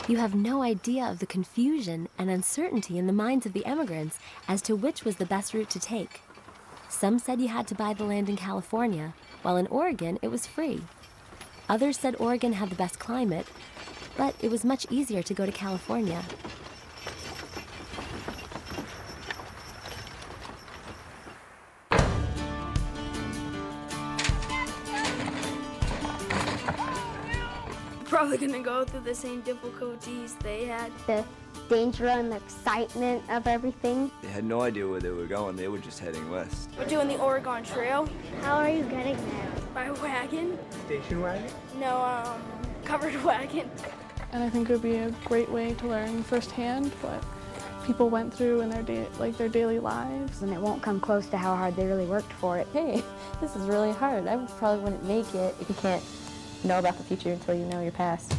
You have no idea of the confusion and uncertainty in the minds of the emigrants as to which was the best route to take. Some said you had to buy the land in California, while in Oregon it was free. Others said Oregon had the best climate, but it was much easier to go to California. Probably gonna go through the same difficulties they had. The danger and the excitement of everything. They had no idea where they were going. They were just heading west. We're doing the Oregon Trail. How are you getting there? By wagon. Station wagon? No, covered wagon. And I think it would be a great way to learn firsthand what people went through in their their daily lives. And it won't come close to how hard they really worked for it. Hey, this is really hard. I probably wouldn't make it if you can't know about the future until you know your past.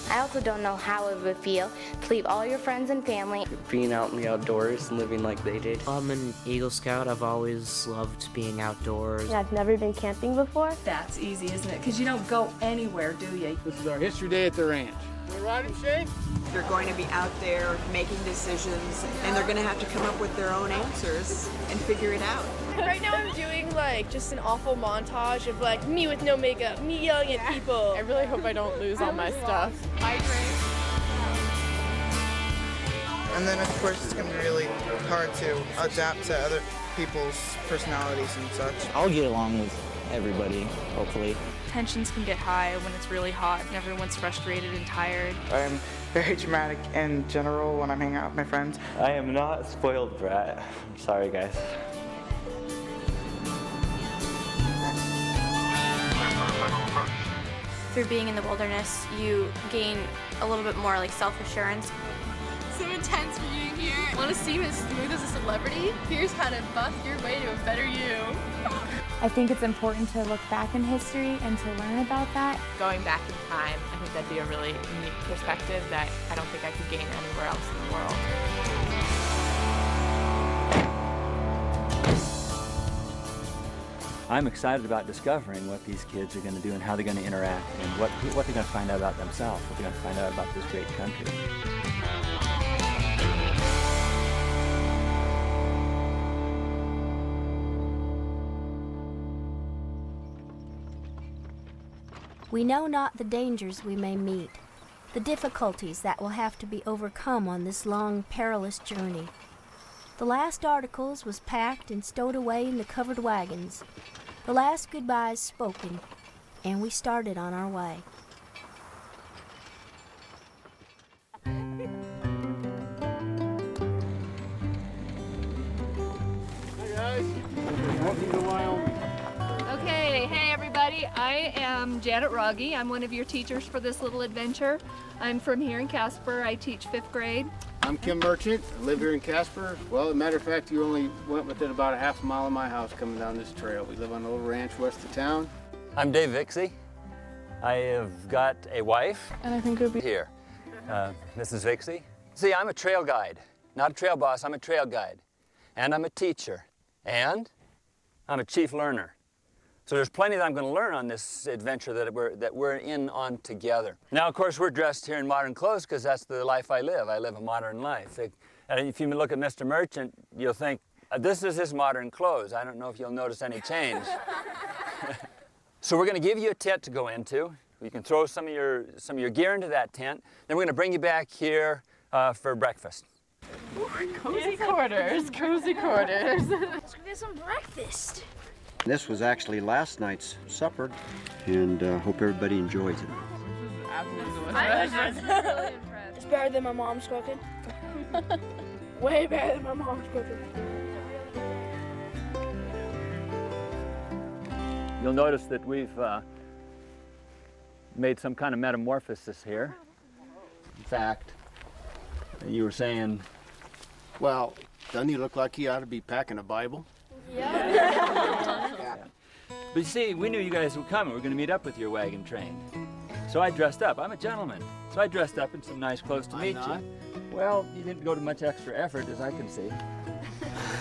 I also don't know how it would feel to leave all your friends and family. Being out in the outdoors and living like they did. I'm an Eagle Scout. I've always loved being outdoors. I've never been camping before. That's easy, isn't it? Because you don't go anywhere, do you? This is our history day at the ranch. You riding, Shane? They're going to be out there making decisions, and they're going to have to come up with their own answers and figure it out. Right now I'm doing just an awful montage of me with no makeup, me yelling at people. I really hope I don't lose all my stuff. And then of course it's going to be really hard to adapt to other people's personalities and such. I'll get along with everybody, hopefully. Tensions can get high when it's really hot and everyone's frustrated and tired. I'm very dramatic in general when I'm hanging out with my friends. I am not a spoiled brat. I'm sorry, guys. Through being in the wilderness, you gain a little bit more self-assurance. So intense being here. Want to seem as smooth as a celebrity? Here's how to bust your way to a better you. I think it's important to look back in history and to learn about that. Going back in time, I think that'd be a really unique perspective that I don't think I could gain anywhere else in the world. I'm excited about discovering what these kids are going to do and how they're going to interact and what they're going to find out about themselves, what they're going to find out about this great country. We know not the dangers we may meet, the difficulties that will have to be overcome on this long, perilous journey. The last articles was packed and stowed away in the covered wagons, the last goodbyes spoken, and we started on our way. Hi guys, welcome to Wyoming. Okay, hey everybody, I am Janet Ruggie. I'm one of your teachers for this little adventure. I'm from here in Casper. I teach 5th grade. I'm Kim Merchant. I live here in Casper. Well, as a matter of fact, you only went within about a half a mile of my house coming down this trail. We live on a little ranch west of town. I'm Dave Vixie. I have got a wife. And I think it would be Here, Mrs. Vixie. See, I'm a trail guide. Not a trail boss, I'm a trail guide. And I'm a teacher. And I'm a chief learner. So there's plenty that I'm going to learn on this adventure that we're in on together. Now, of course, we're dressed here in modern clothes because that's the life I live. I live a modern life. And if you look at Mr. Merchant, you'll think, this is his modern clothes. I don't know if you'll notice any change. So we're going to give you a tent to go into. You can throw some of your gear into that tent. Then we're going to bring you back here for breakfast. Cozy quarters, cozy quarters. Let's go get some breakfast. This was actually last night's supper, and hope everybody enjoys it. It's better than my mom's cooking. Way better than my mom's cooking. You'll notice that we've made some kind of metamorphosis here. In fact, you were saying... Well, doesn't he look like he ought to be packing a Bible? Yeah. But you see, we knew you guys would come and we're going to meet up with your wagon train. So I dressed up. I'm a gentleman. So I dressed up in some nice clothes to meet you. Well, you didn't go to much extra effort, as I can see.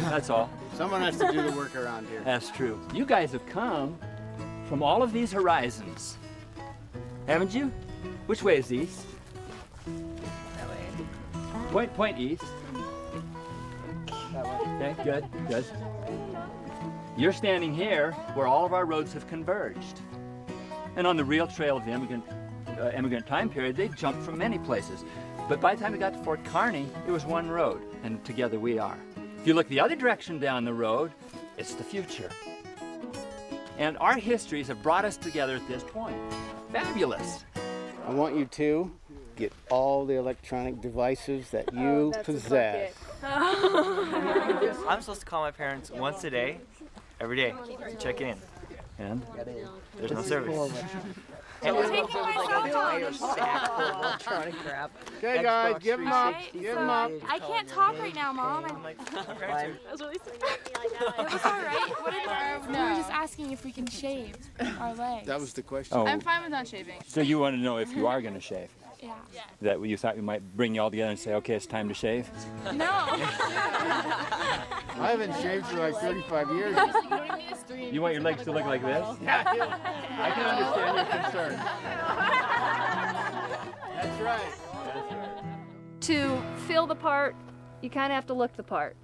That's all. Someone has to do the work around here. That's true. You guys have come from all of these horizons, haven't you? Which way is east? Point east. Okay, good, good. You're standing here where all of our roads have converged. And on the real trail of the immigrant time period, they jumped from many places. But by the time we got to Fort Kearney, it was one road, and together we are. If you look the other direction down the road, it's the future. And our histories have brought us together at this point. Fabulous. I want you to get all the electronic devices that you possess. I'm supposed to call my parents once a day, every day, to check in. And? There's no service. I'm taking my cell phone. Okay, guys, give them up. Give them up. I can't talk right now, Mom. That was really sick. It was all right. What did We were just asking if we can shave our legs. That was the question. Oh. I'm fine with not shaving. So you want to know if you are going to shave? Yeah. That you thought we might bring you all together and say, okay, it's time to shave? No. I haven't shaved for like 35 years. You want your legs to look like this? I can understand your concern. That's right. To feel the part, you kind of have to look the part.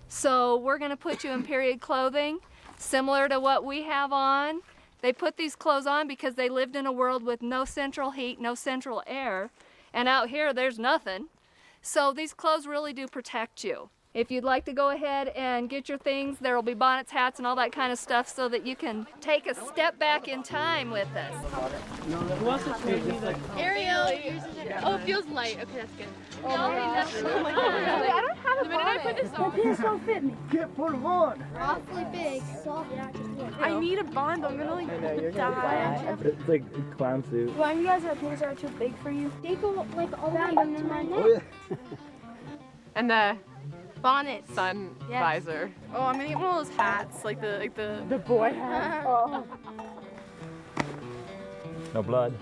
So we're going to put you in period clothing, similar to what we have on. They put these clothes on because they lived in a world with no central heat, no central air, and out here there's nothing. So these clothes really do protect you. If you'd like to go ahead and get your things, there will be bonnets, hats, and all that kind of stuff so that you can take a step back in time with us. Ariel. Oh, it feels light. Okay, that's good. Oh my God. I don't have a bonnet. I put this on. The pants don't fit me. Can't put them on. Awfully big. So I need a bonnet, but I'm gonna like die. It's like clown suit. when you guys have pants that are too big for you, they go like all the way up to my neck. And the bonnet, sun Yes. visor. Oh, I'm gonna get one of those hats, like the boy hat. Oh. No blood.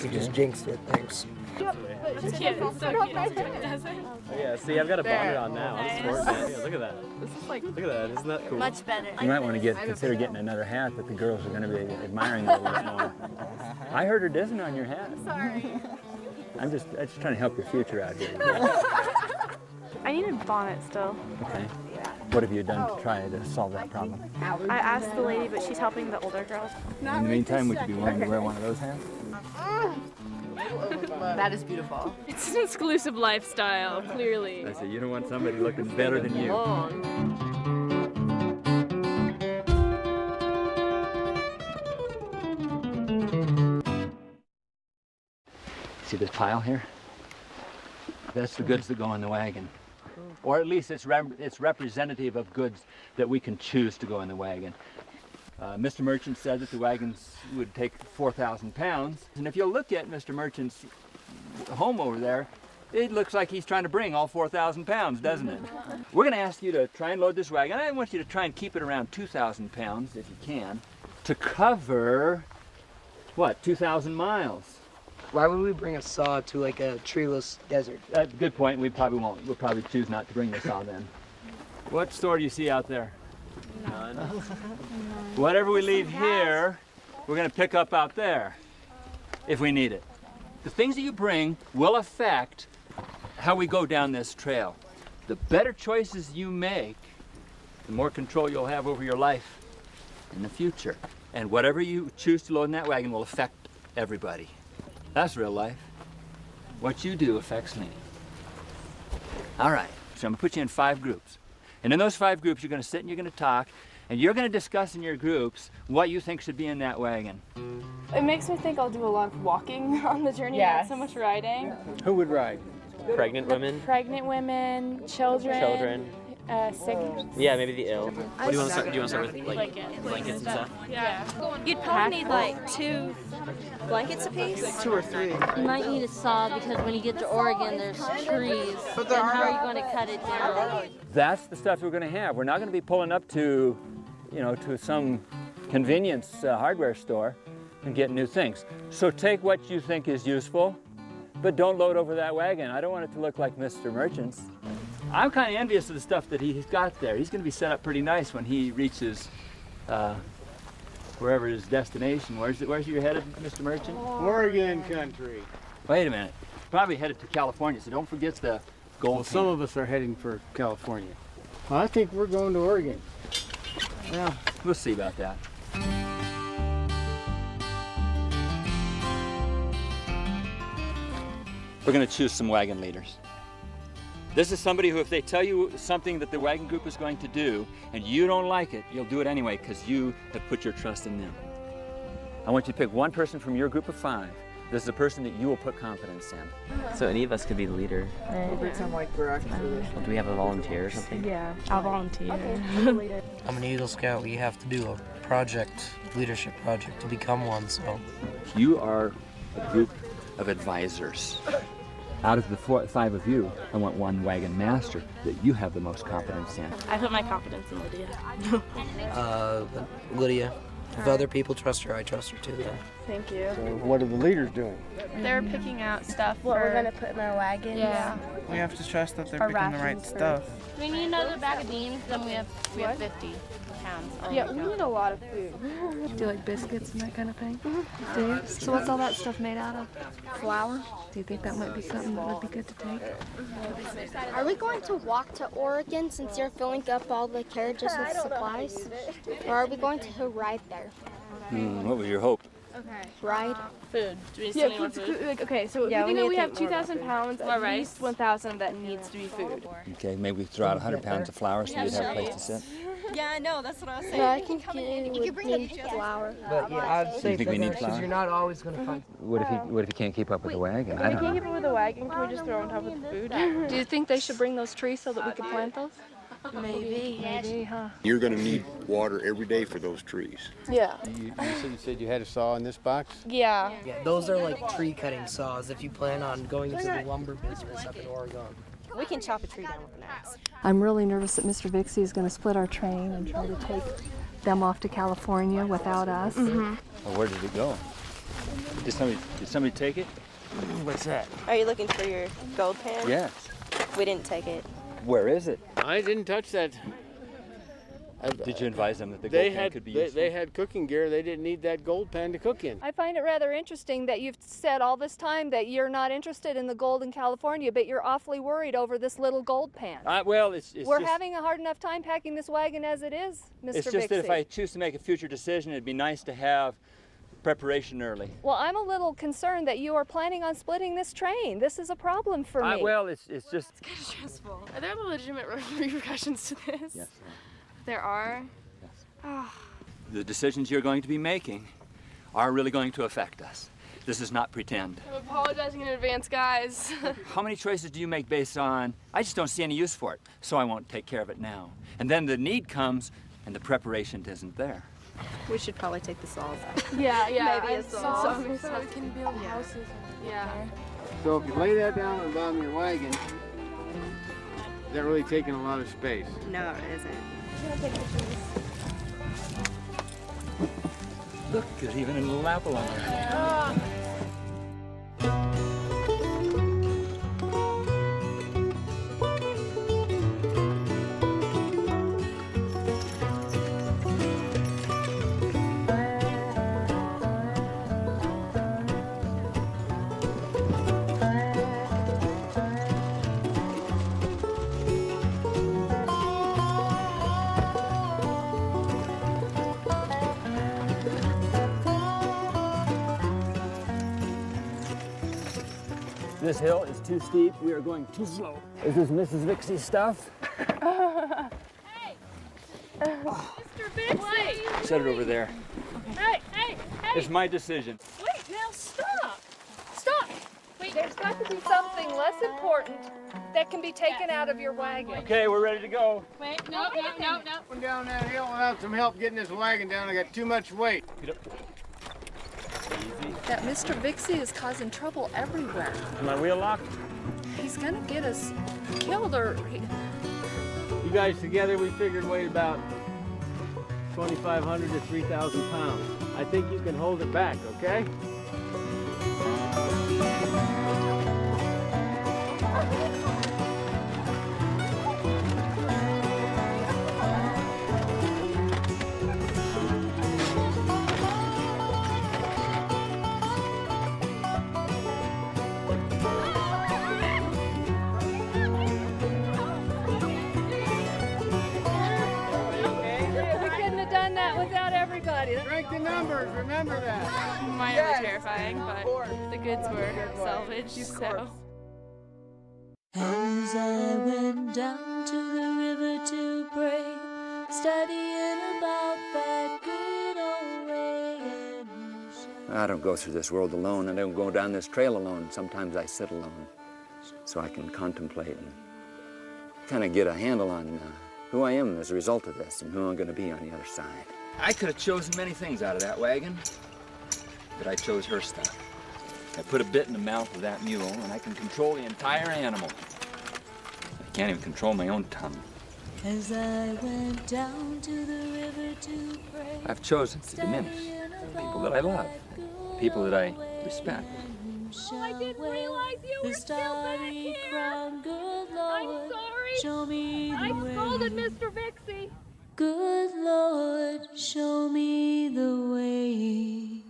You just jinxed it, thanks. It's cute. It's so cute. Oh, yeah, see, I've got a bonnet on now. I'm sporting it. Yeah, look at that. This is like, Look at that. Isn't that cool? much better. You might want to consider getting another hat that the girls are going to be admiring a little bit more. I heard her dissing on your hat. sorry. I'm just trying to help your future out here. I need a bonnet still. Okay. What have you done to try to solve that problem? I asked the lady, but she's helping the older girls. In the meantime, would you be willing to wear one of those hats? That is beautiful. It's an exclusive lifestyle, clearly. I said, you don't want somebody looking better than you. See this pile here? That's the goods that go in the wagon. Or at least it's representative of goods that we can choose to go in the wagon. Mr. Merchant said that the wagons would take 4,000 pounds. And if you look at Mr. Merchant's home over there, it looks like he's trying to bring all 4,000 pounds, doesn't it? We're going to ask you to try and load this wagon. I want you to try and keep it around 2,000 pounds, if you can, to cover, what, 2,000 miles. Why would we bring a saw to like a treeless desert? Good point. We probably won't. We'll probably choose not to bring the saw then. What store do you see out there? None. Whatever we leave here, we're going to pick up out there if we need it. The things that you bring will affect how we go down this trail. The better choices you make, the more control you'll have over your life in the future. And whatever you choose to load in that wagon will affect everybody. That's real life. What you do affects me. All right, so I'm gonna put you in 5 groups. And in those 5 groups, you're gonna sit and you're gonna talk, and you're gonna discuss in your groups what you think should be in that wagon. It makes me think I'll do a lot of walking on the journey, not so much riding. Who would ride? Pregnant women. Pregnant women, children. Sick. Yeah, maybe the ill. What do you want to start? Do you want to start with like blankets and stuff? Yeah. You'd probably need like 2 blankets apiece. 2 or 3. You might need a saw because when you get to Oregon, there's trees. And how are you going to cut it down? That's the stuff we're gonna have. We're not gonna be pulling up to, to some convenience hardware store and get new things. So take what you think is useful, but don't load over that wagon. I don't want it to look like Mr. Merchant's. I'm kind of envious of the stuff that he's got there. He's going to be set up pretty nice when he reaches wherever his destination. Where's you headed, Mr. Merchant? Oregon country. Wait a minute. probably headed to California, so don't forget the gold. Well, some of us are heading for California. Well, I think we're going to Oregon. Well, we'll see about that. We're going to choose some wagon leaders. This is somebody who, if they tell you something that the wagon group is going to do and you don't like it, you'll do it anyway because you have put your trust in them. I want you to pick one person from your group of 5. This is a person that you will put confidence in. So any of us could be the leader. Every time like we're actually Do we have a volunteer or something? Yeah, I'll volunteer. I'm an Eagle Scout. We have to do a project, leadership project, to become one, so. You are a group of advisors. Out of the 5 of you, I want one wagon master that you have the most confidence in. I put my confidence in Lydia. Lydia. If other people trust her, I trust her too. Then. Thank you. So what are the leaders doing? They're picking out stuff What for... we're gonna put in our wagons. Yeah. We have to trust that they're Our picking the right rations for- stuff. Do we need another bag of beans? Then we have 50 pounds. Oh, Yeah, we need a lot of food. Do you like biscuits and that kind of thing? Do you? So what's all that stuff made out of? Flour? Do you think that might be something that would be good to take? Are we going to walk to Oregon since you're filling up all the carriages with supplies? Or are we going to ride there? What was your hope? Okay. Ride? Food. Do we Yeah, still need more food? like, okay, so Yeah, we we know need we to have take more 2,000 pounds, More at rice? least 1,000 of that needs to be food. Okay, maybe we throw out 100 pounds of flour so you'd have a place to sit. Yeah, I know, that's what I was saying. No, I think you would need flour. But yeah, I'd say You think we need because flour? you're not always going to find. What if you can't keep up with the wagon? If we can't keep it with a wagon, can we just throw on top of the food? Do you think they should bring those trees so that we can plant those? Maybe. Maybe, huh? You're going to need water every day for those trees. Yeah. You said you had a saw in this box? Yeah. Yeah, those are like tree cutting saws if you plan on going into the lumber business up in Oregon. We can chop a tree down with an axe. I'm really nervous that Mr. Vixie is going to split our train and try to take them off to California without us. Well, where did it go? Did somebody take it? What's that? Are you looking for your gold pan? Yes. We didn't take it. Where is it? I didn't touch that. Did you advise them that the gold pan could be useful? They had cooking gear. They didn't need that gold pan to cook in. I find it rather interesting that you've said all this time that you're not interested in the gold in California, but you're awfully worried over this little gold pan. Well, it's We're just, having a hard enough time packing this wagon as it is, Mr. It's just that if Vixie. I choose to make a future decision, it'd be nice to have preparation early. Well, I'm a little concerned that you are planning on splitting this train. This is a problem for me. Well, it's just... It's kind of stressful. Are there legitimate repercussions to this? Yes. There are? Yes. Oh. The decisions you're going to be making are really going to affect us. This is not pretend. I'm apologizing in advance, guys. How many choices do you make based on, I just don't see any use for it, so I won't take care of it now. And then the need comes and the preparation isn't there. We should probably take the saws. Yeah, Maybe a saw. So we can build houses. Yeah. So if you lay that down on the bottom of your wagon, is that really taking a lot of space? No, it isn't. Look, there's even a little apple on there. This hill is too steep. We are going too slow. This is Mrs. Vixie's stuff. Hey! Mr. Vixie! Set it over there. Hey, hey, hey! It's my decision. Wait, now stop! Stop! Wait, There's got to be something less important that can be taken out of your wagon. Okay, we're ready to go. Wait, no. Going down that hill without some help getting this wagon down. I got too much weight. Get up. Easy. That Mr. Vixie is causing trouble everywhere. Is my wheel locked? He's gonna get us killed or... You guys together, we figured weighed about 2,500 to 3,000 pounds. I think you can hold it back, okay? done that without everybody. Strength in numbers, remember that. Mine were terrifying, but the goods were salvaged, so. As I went down to the river to pray, studying about that good old way. I don't go through this world alone. I don't go down this trail alone. Sometimes I sit alone so I can contemplate and kind of get a handle on who I am as a result of this and who I'm going to be on the other side. I could have chosen many things out of that wagon, but I chose her stuff. I put a bit in the mouth of that mule, and I can control the entire animal. I can't even control my own tongue. As I went down to the river to pray. I've chosen to diminish people that I love, people that I respect. I didn't realize you were still back here. Good Lord, I'm sorry. show me the I way. scolded Mr. Vixie. Good Lord, show me the way.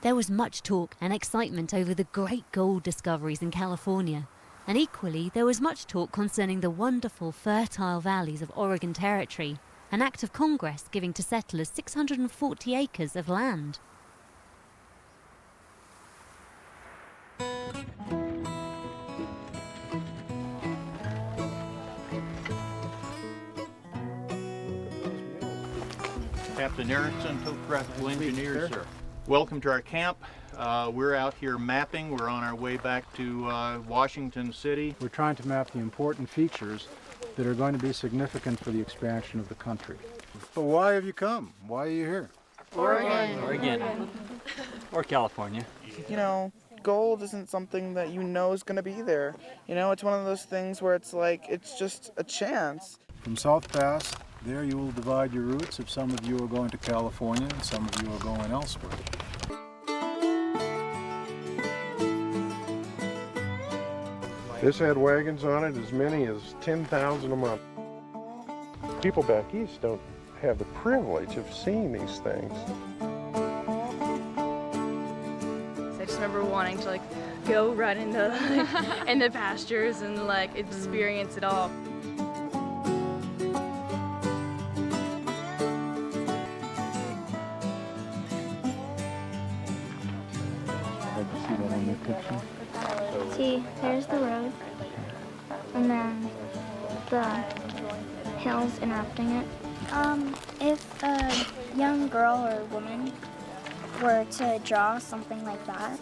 There was much talk and excitement over the great gold discoveries in California, and equally there was much talk concerning the wonderful fertile valleys of Oregon Territory, an act of Congress giving to settlers 640 acres of land. Captain Erickson, topographical engineer, sir. Welcome to our camp. We're out here mapping. We're on our way back to Washington City. We're trying to map the important features that are going to be significant for the expansion of the country. But why have you come? Why are you here? Oregon. Or California. You know, gold isn't something that you know is going to be there. You know, it's one of those things where it's like, it's just a chance. From South Pass, there you will divide your routes if some of you are going to California and some of you are going elsewhere. This had wagons on it as many as 10,000 a month. People back east don't have the privilege of seeing these things. I just remember wanting to go run in the pastures and experience it all. See, there's the road, and then the hills interrupting it. If a young girl or woman were to draw something like that,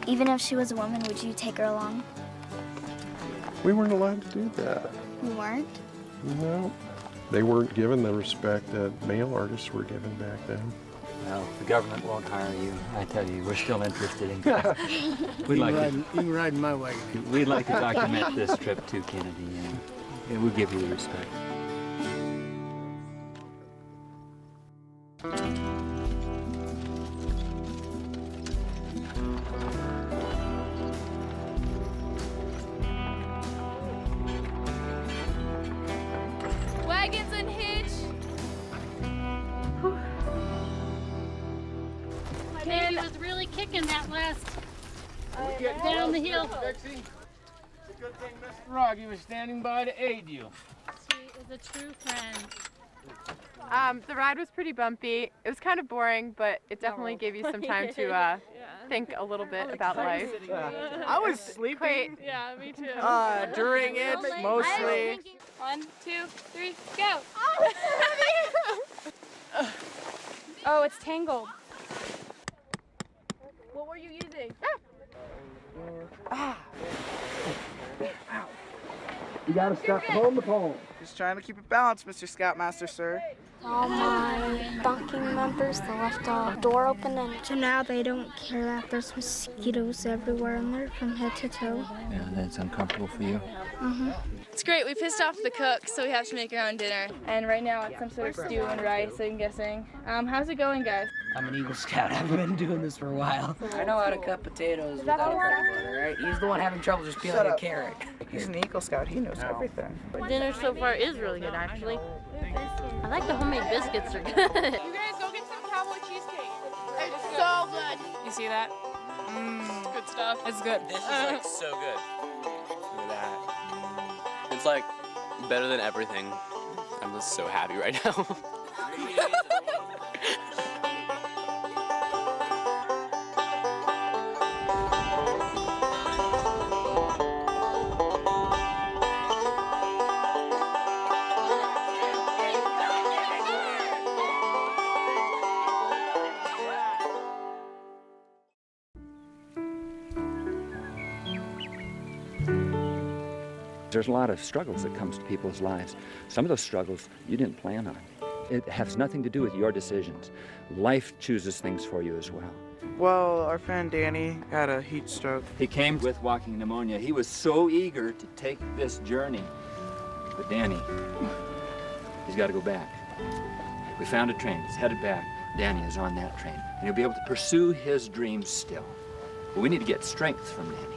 even if she was a woman, would you take her along? We weren't allowed to do that. You weren't? No. They weren't given the respect that male artists were given back then. Well, the government won't hire you. I tell you, we're still interested in. You can ride in my wagon. We'd like to document this trip to Kennedy, and we'll give you the respect. Wagons and hitch. He was really kicking that last down the hill. It's a good thing Mr. Rocky was standing by to aid you. She is a true friend. The ride was pretty bumpy. It was kind of boring, but it definitely gave you some time to think a little bit about life. I was sleeping. Yeah, me too. During it, mostly. 1, 2, 3, go! Oh, it's tangled. What were you using? You gotta stop holding the pole. Just trying to keep it balanced, Mr. Scoutmaster, sir. All my bunking members, they left the door open, and so now they don't care that there's mosquitoes everywhere in there from head to toe. Yeah, that's uncomfortable for you. Mm-hmm. It's great. We pissed off the cook, so we have to make our own dinner. And right now it's some sort of stew and rice, I'm guessing. How's it going, guys? I'm an Eagle Scout. I've been doing this for a while. I know how to cut potatoes without a butter, right? He's the one having trouble just peeling a carrot. He's an Eagle Scout. He knows everything. Dinner so far is really good, actually. I like the homemade biscuits. Are good. You guys go get some cowboy cheesecake. It's so good. You see that? Good stuff. It's good. This is so good. Look at that. It's like better than everything. I'm just so happy right now. There's a lot of struggles that comes to people's lives. Some of those struggles you didn't plan on. It has nothing to do with your decisions. Life chooses things for you as well. Well, our friend Danny had a heat stroke. He came with walking pneumonia. He was so eager to take this journey. But Danny, he's got to go back. We found a train. He's headed back. Danny is on that train. And he'll be able to pursue his dreams still. But we need to get strength from Danny.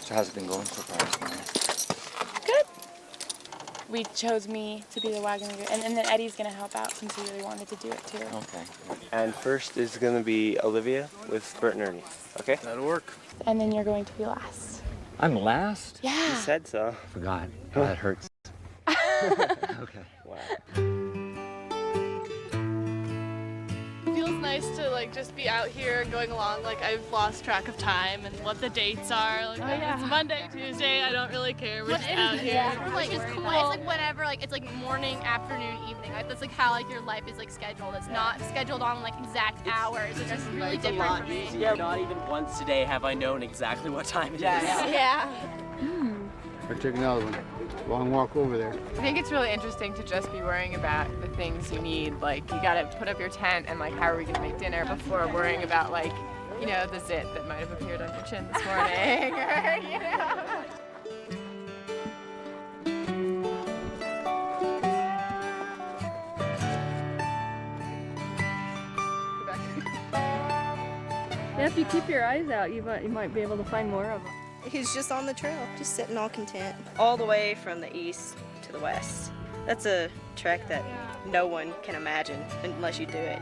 So how's it been going so far? Good. We chose me to be the wagon leader, and then Eddie's gonna help out since he really wanted to do it too. Okay. And first is going to be Olivia with Bert and Ernie. Okay? That'll work. And then you're going to be last. I'm last? Yeah. You said so. Forgot. Oh, that hurts. Okay. Wow. It feels nice to like just be out here and going along. Like I've lost track of time and what the dates are. Like it's Monday, Tuesday. I don't really care. We're just out here. Yeah. Like it's cool. It's like whatever. Like it's like morning, afternoon, evening. Like that's like how like your life is like scheduled. It's not scheduled on like exact hours. It's just really different for me. Yeah. Not even once today have I known exactly what time it is. Yeah. Or take another one. Long walk over there. I think it's really interesting to just be worrying about the things you need. Like, you gotta put up your tent and like, how are we gonna make dinner before worrying about like, you know, the zit that might have appeared on your chin this morning, or, you know. Yeah, if you keep your eyes out, you might be able to find more of them. He's just on the trail, just sitting all content. All the way from the east to the west. That's a trek that no one can imagine unless you do it.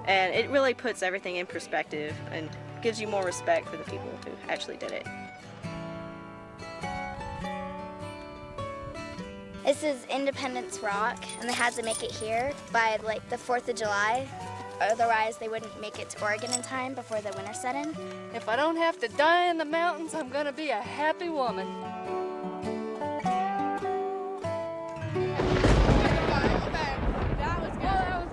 And it really puts everything in perspective and gives you more respect for the people who actually did it. This is Independence Rock, and they had to make it here by like the 4th of July. Otherwise, they wouldn't make it to Oregon in time before the winter set in. If I don't have to die in the mountains, I'm gonna be a happy woman. That was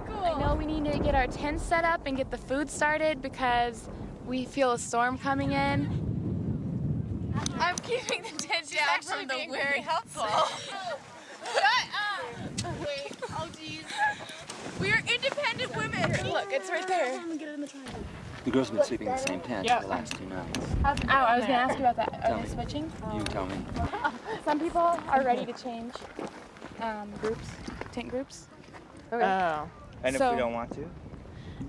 cool. I know we need to get our tents set up and get the food started because we feel a storm coming in. I'm keeping the tent down from the wind. Very helpful. Shut up! Wait, oh geez. We are independent women. Look, it's right there. The girls have been sleeping in the same tent for the last 2 nights. Oh, I was gonna ask you about that. Are they switching? You tell me. Some people are ready to change groups, tent groups. Okay. Oh. And if So- we don't want to?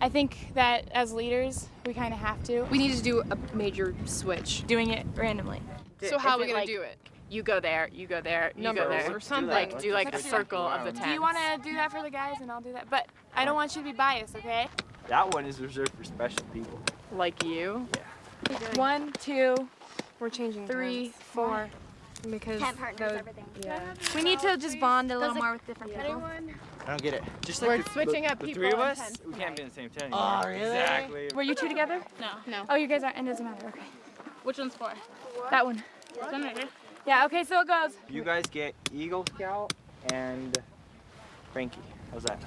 I think that as leaders, we kind of have to. We need to do a major switch. Doing it randomly. So how are we gonna do it? You go there, you go there, you go there. Or something. Like, do like a circle of the tent. Do you want to do that for the guys, and I'll do that? But I don't want you to be biased, okay? That one is reserved for special people. Like you? Yeah. 1, 2, We're changing 3, 4. because Tent partners, everything. Yeah. We need to just bond a little more with different people. I don't get it. Just We're like switching up the people three of in us, tents we can't be in the same tent Oh, anymore. really? Exactly. Were you two together? No. Oh, you guys aren't. It doesn't matter. Okay. Which one's for? That one. This one right here? Yeah. Okay. So it goes. You guys get Eagle Scout and Frankie. How's that?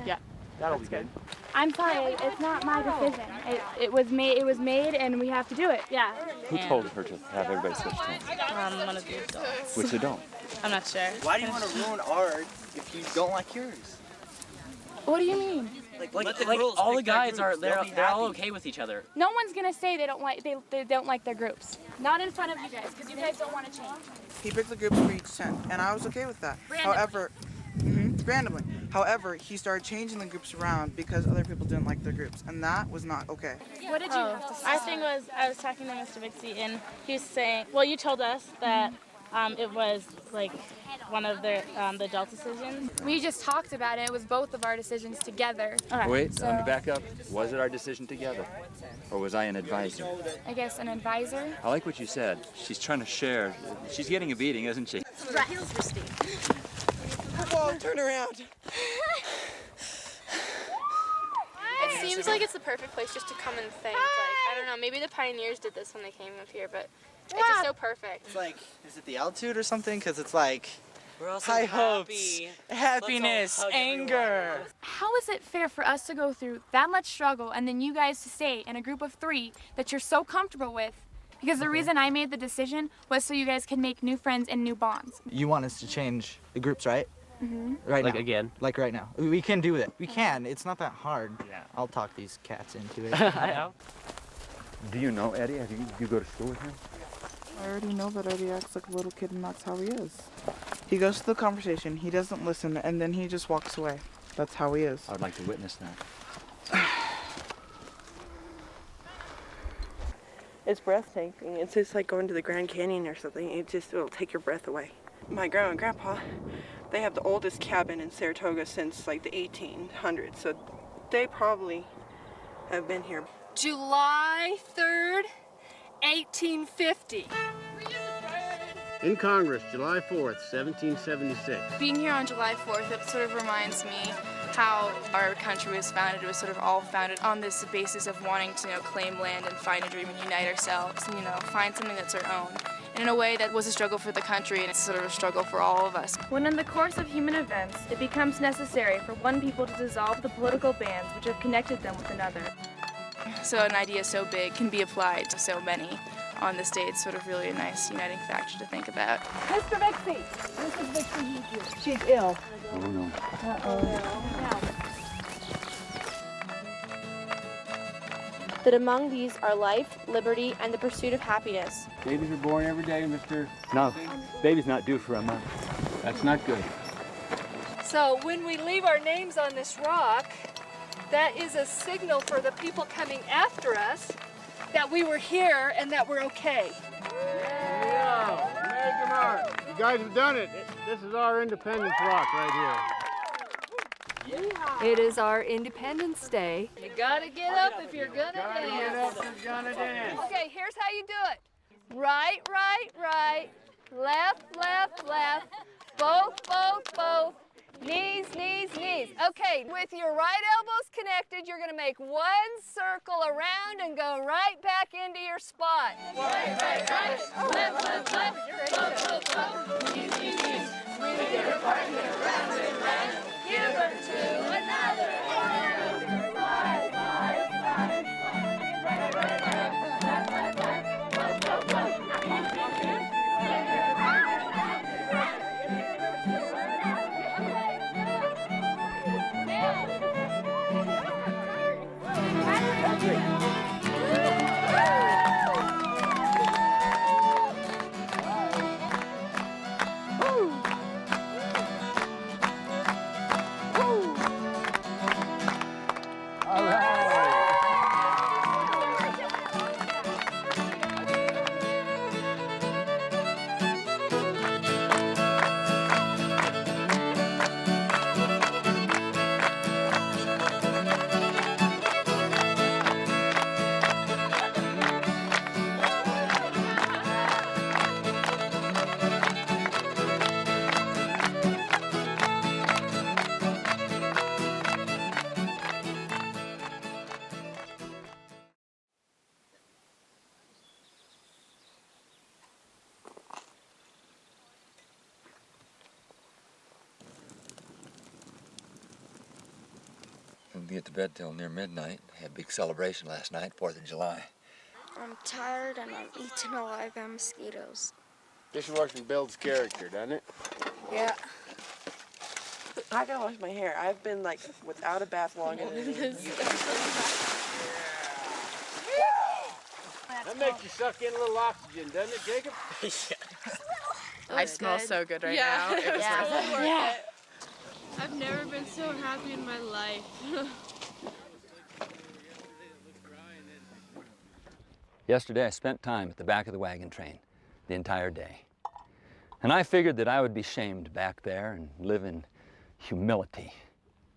Yeah. That'll be good. I'm sorry. It's not my decision. It was made. It was made, and we have to do it. Yeah. Who told her to have everybody switch tents? One of the adults. Which they don't. I'm not sure. Why do you want to ruin ours if you don't like yours? What do you mean? Like all the guys are they're all okay with each other. No one's gonna say they don't like their groups. Not in front of you guys, because you guys don't want to change. He picked the groups for each tent, and I was okay with that. Randomly. However, randomly. However, he started changing the groups around because other people didn't like their groups, and that was not okay. What did you have to say? Our thing was, I was talking to Mr. Bixie, and he was saying, well, you told us that It was like one of the adult decisions. We just talked about it. It was both of our decisions together. Wait, let me back up. Was it our decision together? Or was I an advisor? I guess an advisor. I like what you said. She's trying to share. She's getting a beating, isn't she? Right, heels were steep. Whoa, turn around. It seems like it's the perfect place just to come and think. Like, I don't know, maybe the pioneers did this when they came up here, but it's just so perfect. It's like, is it the altitude or something? Because it's like high hopes, happiness, anger. How is it fair for us to go through that much struggle and then you guys to stay in a group of 3 that you're so comfortable with? Because the reason I made the decision was so you guys can make new friends and new bonds. You want us to change the groups, right? Mm-hmm. Right Like now. again? Like right now. We can do it. We can. It's not that hard. Yeah. I'll talk these cats into it. Do you know Eddie? You go to school with him? I already know that Eddie acts like a little kid and that's how he is. He goes to the conversation, he doesn't listen, and then he just walks away. That's how he is. I'd like to witness that. It's breathtaking. It's just like going to the Grand Canyon or something. It'll take your breath away. My grandma and grandpa, they have the oldest cabin in Saratoga since like the 1800s, so they probably have been here. July 3rd, 1850. In Congress, July 4th, 1776. Being here on July 4th, it sort of reminds me how our country was founded. It was sort of all founded on this basis of wanting to, claim land and find a dream and unite ourselves and, find something that's our own. And in a way, that was a struggle for the country, and it's sort of a struggle for all of us. When in the course of human events, it becomes necessary for one people to dissolve the political bands which have connected them with another. So an idea so big can be applied to so many on this day. It's sort of really a nice uniting factor to think about. Mr. Vixie, Mrs. Vixie, she's ill. Oh no. That among these are life, liberty, and the pursuit of happiness. Babies are born every day, Mr. No, baby's not due for a month. That's not good. So when we leave our names on this rock, that is a signal for the people coming after us that we were here and that we're okay. Yeah, Major Mark, you guys have done it. This is our Independence Rock right It is our Independence Day. You gotta get up if you're gonna dance. Get up if you're gonna dance. Okay, here's how you do it. Right, right, right. Left, left, left. Both, both, both. Knees, knees, knees. Okay, with your right elbows connected, you're gonna make one circle around and go right back into your spot. Right, right, right. Left, left, left. Both, both, both. Knees, knees, knees. Move your partner round and round. Give her to another. Slide, slide, slide, slide. Right, right, right. Left, left, left. Both, both, both. Knees, knees, knees. Didn't get to bed till near midnight. Had a big celebration last night, 4th of July. I'm tired and I'm eaten alive by mosquitoes. Dishwashing builds character, doesn't it? Yeah. I gotta wash my hair. I've been like without a bath longer than this. That makes you suck in a little oxygen, doesn't it, Jacob? I smell so good right now. It was Yeah. yeah. I've never been so happy in my life. Yesterday I spent time at the back of the wagon train the entire day. And I figured that I would be shamed back there and live in humility.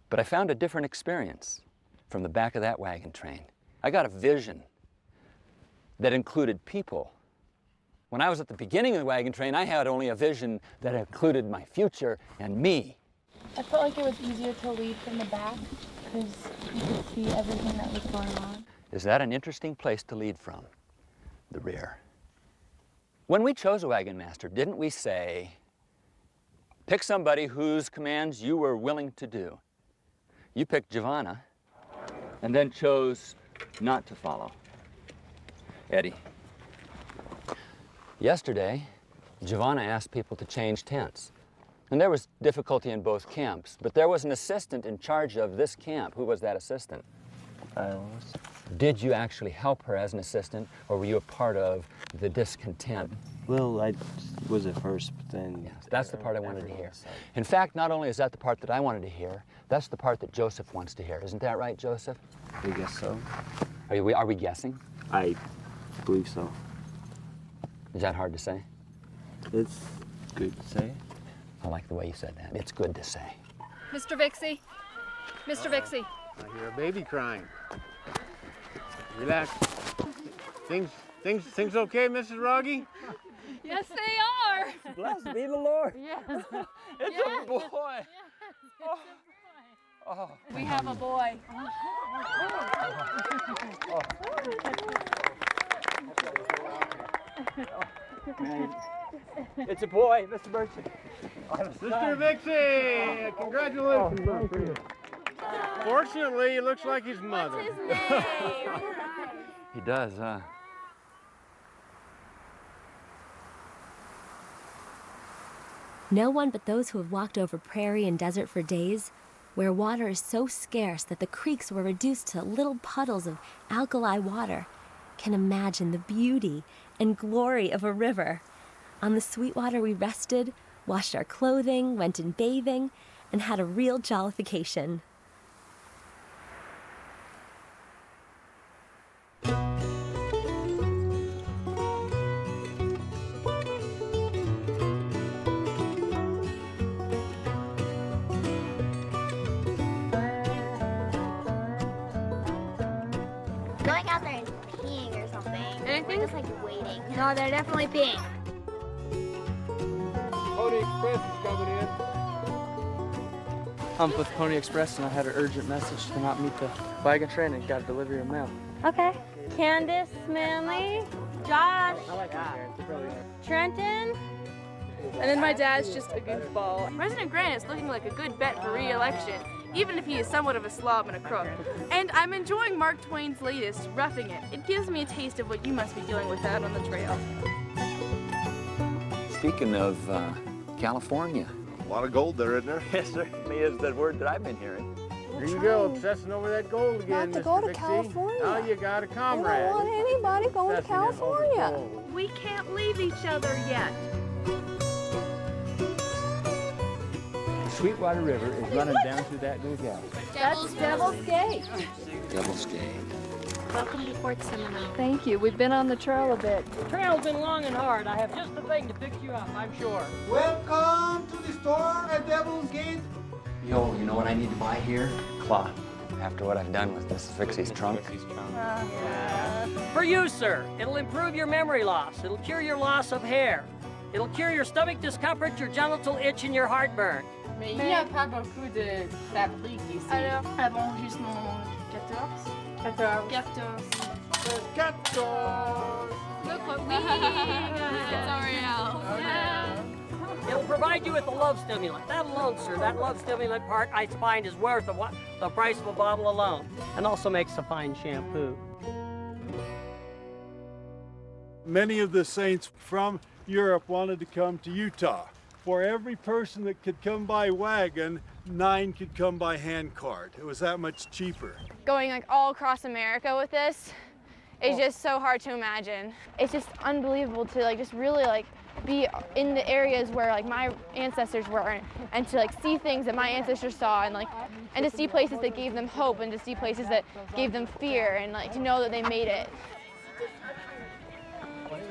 But I found a different experience from the back of that wagon train. I got a vision that included people. When I was at the beginning of the wagon train, I had only a vision that included my future and me. I felt like it was easier to lead from the back because you could see everything that was going on. Is that an interesting place to lead from? The rear. When we chose a wagon master, didn't we say, pick somebody whose commands you were willing to do? You picked Giovanna and then chose not to follow. Eddie. Yesterday, Giovanna asked people to change tents. And there was difficulty in both camps, but there was an assistant in charge of this camp. Who was that assistant? I was. Did you actually help her as an assistant, or were you a part of the discontent? Well, I was at first, but then... Yes, that's the part I wanted to hear. In fact, not only is that the part that I wanted to hear, that's the part that Joseph wants to hear. Isn't that right, Joseph? I guess so. Are we guessing? I believe so. Is that hard to say? It's good to say. I like the way you said that. It's good to say. Mr. Vixie. Mr. Vixie. I hear a baby crying. Relax. Things okay, Mrs. Rogge? Yes, they are. Blessed be the Lord. Yes. It's a boy. Yes, oh. We have a boy. It's a boy, Mr. Merchant. Mr. Vixie, congratulations. Fortunately, he looks like his mother. What's his name? He does, huh? No one but those who have walked over prairie and desert for days, where water is so scarce that the creeks were reduced to little puddles of alkali water, can imagine the beauty and glory of a river. On the Sweetwater we rested, washed our clothing, went in bathing, and had a real jollification. Going out there and peeing or something. Anything? Just like waiting. No, they're definitely peeing. Pony Express is coming in. I'm with Pony Express and I had an urgent message to not meet the wagon train and got a delivery of mail. Okay. Candace, Manly, Josh, Trenton. And then my dad's just a goofball. President Grant is looking like a good bet for re-election, even if he is somewhat of a slob and a crook. And I'm enjoying Mark Twain's latest, Roughing It. It gives me a taste of what you must be dealing with out on the trail. Speaking of California. A lot of gold there, isn't there? It certainly is the word that I've been hearing. Here you go, obsessing over that gold again, Not to Mr. go to Vixie. California. Now you got a I comrade. don't want anybody going to Obsessing over California. gold. We can't leave each other yet. The Sweetwater River is running down through that little gap. That's Devil's Gate. Devil's Gate. Welcome to Fort Seminole. Thank you. We've been on the trail a bit. The trail's been long and hard. I have just the thing to pick you up, I'm sure. Welcome to the store at Devil's Gate. Yo, you know what I need to buy here? Cloth. After what I've done with Mrs. Vixie's trunk. For you, sir, it'll improve your memory loss. It'll cure your loss of hair. It'll cure your stomach discomfort, your genital itch, and your heartburn. Mais il n'y a pas beaucoup de fabriques ici. Alors, avant juste mon 14. 14. Look what we got. Sorry, Al. Yeah. It'll provide you with a love stimulant. That alone, sir, that love stimulant part I find is worth the price of a bottle alone. And also makes a fine shampoo. Many of the saints from Europe wanted to come to Utah. For every person that could come by wagon, 9 could come by handcart. It was that much cheaper. Going like all across America with this is just so hard to imagine. It's just unbelievable to like just really like be in the areas where like my ancestors were and to like see things that my ancestors saw and to see places that gave them hope and to see places that gave them fear and like to know that they made it.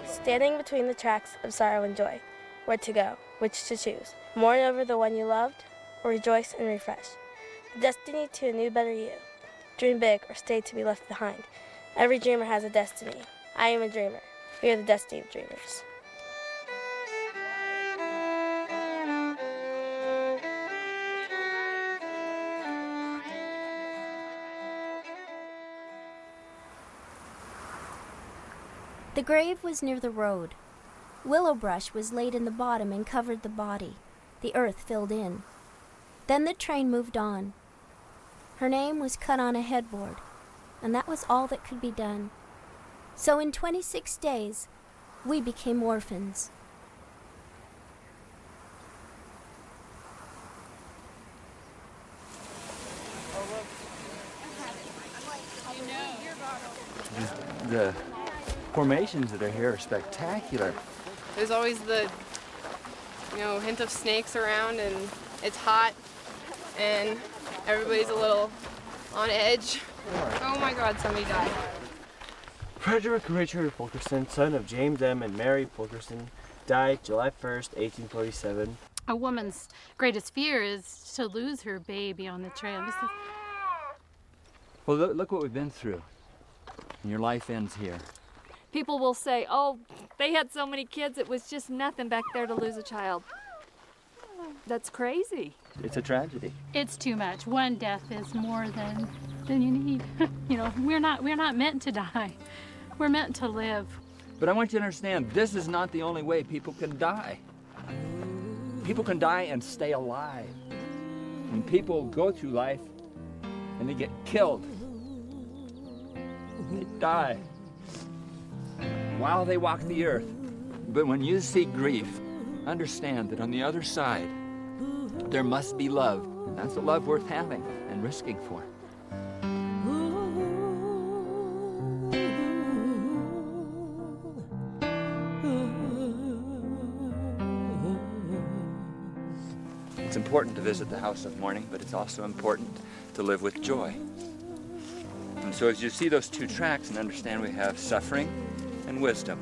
Standing between the tracks of sorrow and joy, where to go, which to choose. Mourn over the one you loved, or rejoice and refresh. The destiny to a new, better you. Dream big or stay to be left behind. Every dreamer has a destiny. I am a dreamer. We are the destiny of dreamers. The grave was near the road. Willow brush was laid in the bottom and covered the body. The earth filled in. Then the train moved on. Her name was cut on a headboard, and that was all that could be done. So in 26 days, we became orphans. The formations that are here are spectacular. There's always the, hint of snakes around, and it's hot, and everybody's a little on edge. Oh my God, somebody died. Frederick Richard Fulkerson, son of James M. and Mary Fulkerson, died July 1st, 1847. A woman's greatest fear is to lose her baby on the trail. Well, look what we've been through. And your life ends here. People will say, oh, they had so many kids, it was just nothing back there to lose a child. That's crazy. It's a tragedy. It's too much. One death is more than you need. We're not meant to die. We're meant to live. But I want you to understand, this is not the only way people can die. People can die and stay alive. When people go through life and they get killed, they die while they walk the earth. But when you see grief, understand that on the other side, there must be love. And that's a love worth having and risking for. It's important to visit the house of mourning, but it's also important to live with joy. And so as you see those two tracks and understand we have suffering and wisdom.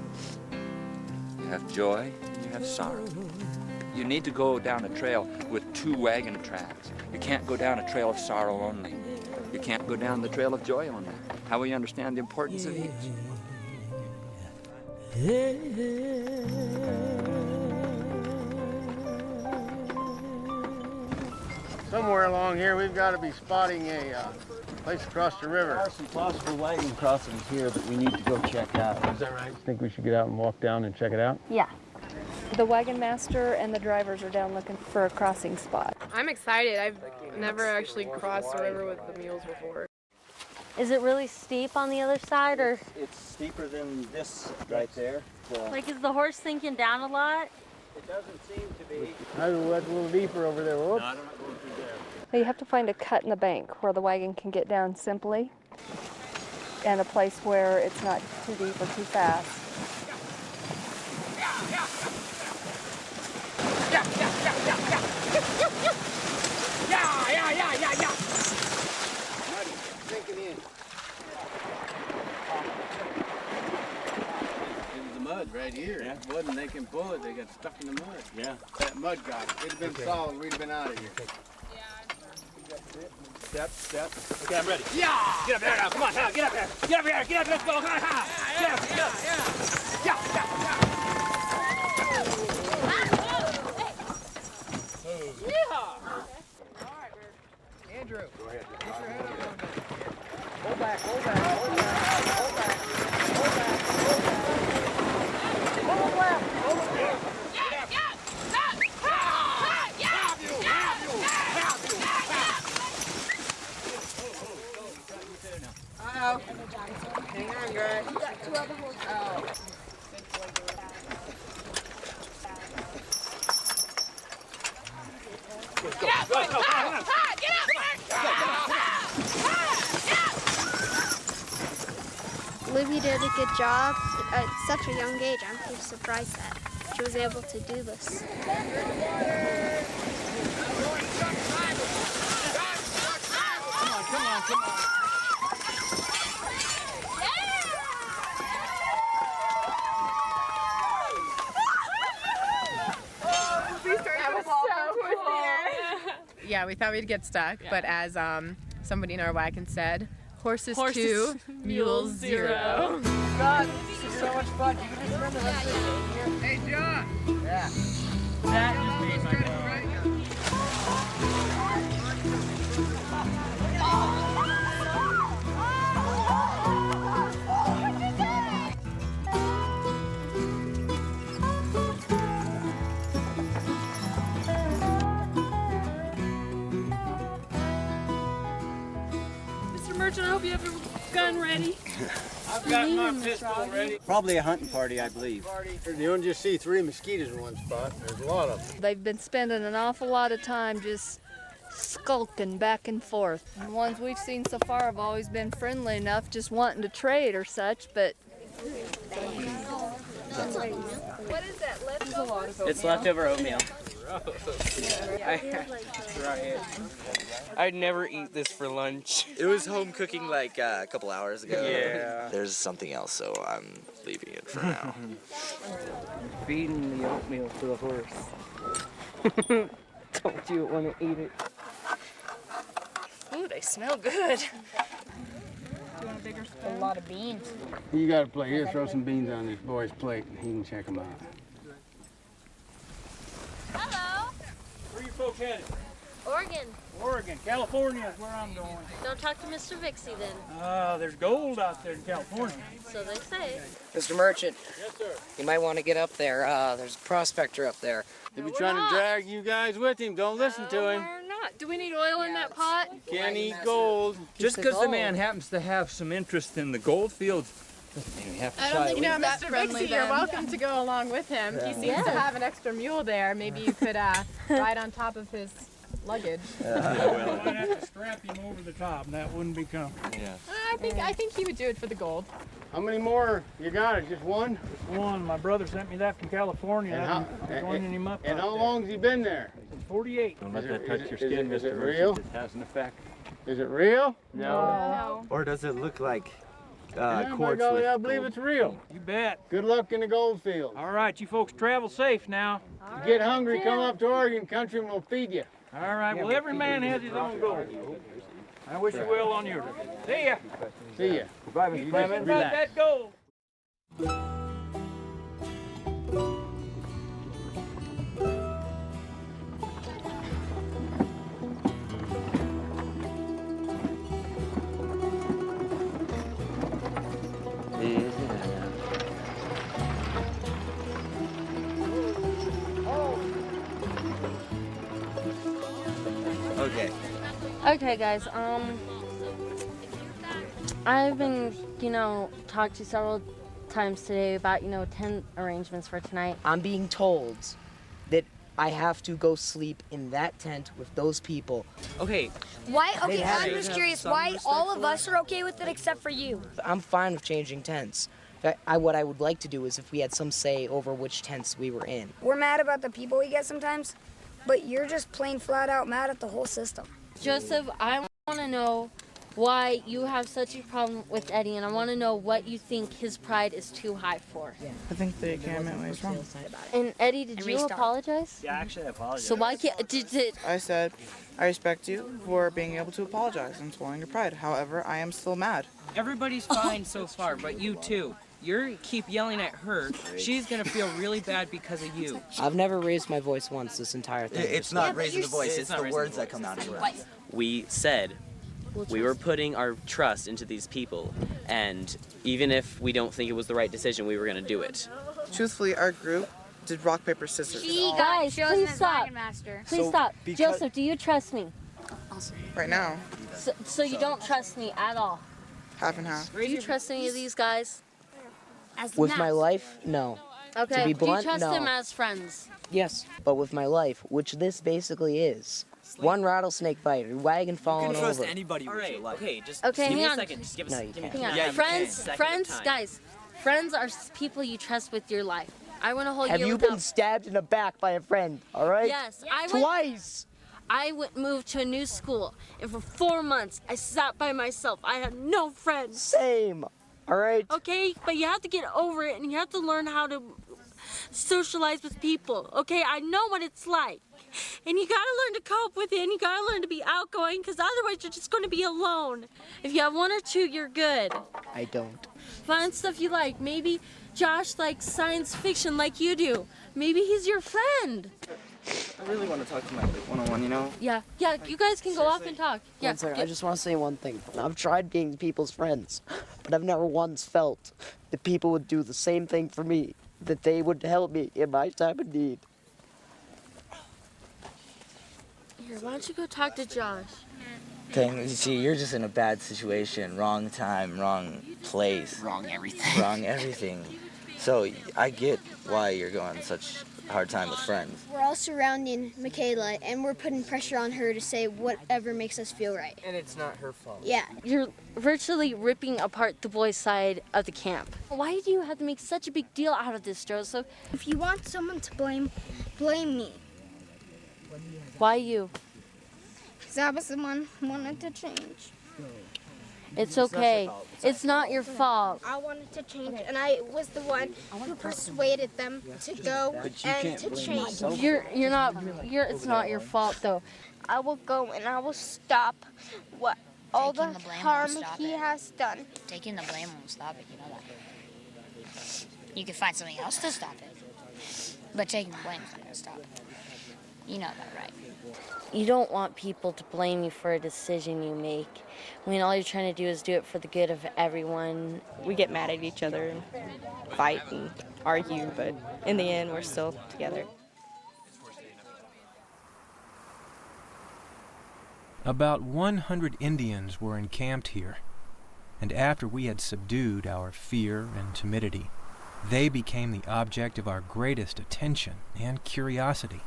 You have joy and you have sorrow. You need to go down a trail with two wagon tracks. You can't go down a trail of sorrow only. You can't go down the trail of joy only. How will you understand the importance of each? Somewhere along here, we've got to be spotting a place across the river. There are some possible wagon crossings here that we need to go check out. Is that right? Think we should get out and walk down and check it out? Yeah. The wagon master and the drivers are down looking for a crossing spot. I'm excited. I've never actually crossed the river with the mules before. Is it really steep on the other side, or? It's steeper than this right there. Like, is the horse sinking down a lot? It doesn't seem to be. I went a little deeper over there. Whoops. No, I don't know going through there. So you have to find a cut in the bank where the wagon can get down simply, and a place where it's not too deep or too fast. Sinking in. It was the mud right here. Yeah. If it wasn't, they can pull it. They got stuck in the mud. Yeah. That mud got it. It'd have been solid. We'd have been out of here. Step, step. Okay, I'm ready. Yeah! Get up there now. Come on, now. Get up there. Get up here. Get up. Let's go. Come on. Get up. Get up. Andrew. Go ahead. Hold back. Hold back. Hold back. Hold back. Hold back. Hold back. Hold left. Hold left. Uh-oh. Hang on, guys. You got two other horses. Oh. Get up! Go, go, go, go. Get up! Libby did a good job at such a young age. I'm pretty surprised that she was able to do this. Come on, come on. Yeah, we thought we'd get stuck, but as somebody in our wagon said, horses 2, mules 0. God, this is so much fun. You can just run the rest of the day here. Hey, John! Yeah. That just made my day. Merchant, I hope you have your gun ready. I've got my pistol ready. Probably a hunting party, I believe. You don't just see 3 mosquitoes in one spot. There's a lot of them. They've been spending an awful lot of time just skulking back and forth. The ones we've seen so far have always been friendly enough, just wanting to trade or such, but... What is that, leftover? It's leftover oatmeal. I'd never eat this for lunch. It was home cooking like a couple hours ago. Yeah. There's something else, so I'm leaving it for now. Feeding the oatmeal to the horse. Don't you want to eat it? Ooh, they smell good. A lot of beans. You got to play here. Throw some beans on this boy's plate, and he can check them out. Hello. Where you folks headed? Oregon. Oregon. California is where I'm going. Don't talk to Mr. Vixie then. There's gold out there in California. So they say. Mr. Merchant. Yes, sir. You might want to get up there. There's a prospector up there. He'll be trying to drag you guys with him. Don't listen to him. We're not. Do we need oil in that pot? Can't eat gold. Just because the man happens to have some interest in the gold fields, doesn't mean we have to I don't think you know, that Mr. friendly Vixie, you're then. welcome to go along with him. He seems to have an extra mule there. Maybe you could ride on top of his luggage. I'd have to strap him over the top, and that wouldn't be comfortable. Yeah. I think he would do it for the gold. How many more you got? Just one? One. My brother sent me that from California. And I'm joining him up. And out how there. long's he been there? Since 48. Don't let Is that it- touch is your it- skin, is it Mr. real? Merchant. It has an effect. Is it real? No. Or does it look like Yeah, by quartz golly, with I believe gold? it's real. You bet. Good luck in the gold field. All right, you folks travel safe now. You get hungry, come up to Oregon country and we'll feed you. All right, well, every man has his own gold. I wish you well on yours. See ya. See ya. Goodbye, Mr. Clement. About that gold. Okay. Okay, guys. I've been, talked to several times today about, tent arrangements for tonight. I'm being told that I have to go sleep in that tent with those people. Okay. Why? Okay, They have I'm to just have curious. some Why respect all for of us are okay with it except for you? I'm fine with changing tents. What I would like to do is if we had some say over which tents we were in. We're mad about the people we get sometimes, but you're just plain flat out mad at the whole system. Joseph, I want to know why you have such a problem with Eddie, and I want to know what you think his pride is too high for. I think the cameraman was wrong. And Eddie, did you apologize? Yeah, actually, I apologize. So why can't did I said, I respect you for being able to apologize and swallowing your pride. However, I am still mad. Everybody's fine so far, but you too. You keep yelling at her. She's gonna feel really bad because of you. I've never raised my voice once this entire thing. It's not raising the voice, it's the words that come out of your mouth. We said we were putting our trust into these people, and even if we don't think it was the right decision, we were going to do it. Truthfully, our group did rock, paper, scissors. Guys, please stop. Please stop. Joseph, do you trust me? Right now, So you don't trust me at all? half and half. Do you trust any of these guys? With my life, no. Okay. To be blunt, do you trust no. them as friends? Yes, but with my life, which this basically is. One rattlesnake bite, a wagon falling You can trust over. anybody with your life. Okay, just Okay, give me hang a on. second. Just give us. No, you give me- can't. Hang on. Yeah, you friends, can. friends, Second time. guys. Friends are people you trust with your life. I want to hold Have you you without. been stabbed in the back by a friend, all right? Yes, Twice! I moved to a new school, and for 4 months, I sat by myself. I had no friends. Same, all right? Okay, but you have to get over it, and you have to learn how to socialize with people. Okay, I know what it's like. And you gotta learn to cope with it, and you gotta learn to be outgoing, because otherwise you're just gonna be alone. If you have one or two, you're good. I don't. Find stuff you like. Maybe Josh likes science fiction like you do. Maybe he's your friend. I really want to talk to my one-on-one, you know? Yeah, you guys can go off and talk. Yeah. One second, I just want to say one thing. I've tried being people's friends, but I've never once felt that people would do the same thing for me, that they would help me in my time of need. Here, why don't you go talk to Josh? Okay, you see, you're just in a bad situation. Wrong time, wrong place. Wrong everything. Wrong everything. So I get why you're going such a hard time with friends. We're all surrounding Michaela, and we're putting pressure on her to say whatever makes us feel right. And it's not her fault. Yeah. You're virtually ripping apart the boys' side of the camp. Why do you have to make such a big deal out of this, Joseph? If you want someone to blame, blame me. Why you? Because I was the one who wanted to change. It's okay. It's not your fault. I wanted to change, and I was the one who persuaded them to go and to change. It's not your fault though. I will go and I will stop all the harm he has done. Taking the blame won't stop it, you know that. You can find something else to stop it. But taking the blame is not going to stop it. You know that, right? You don't want people to blame you for a decision you make, when all you're trying to do is do it for the good of everyone. We get mad at each other and fight and argue, but in the end, we're still together. About 100 Indians were encamped here, and after we had subdued our fear and timidity, they became the object of our greatest attention and curiosity.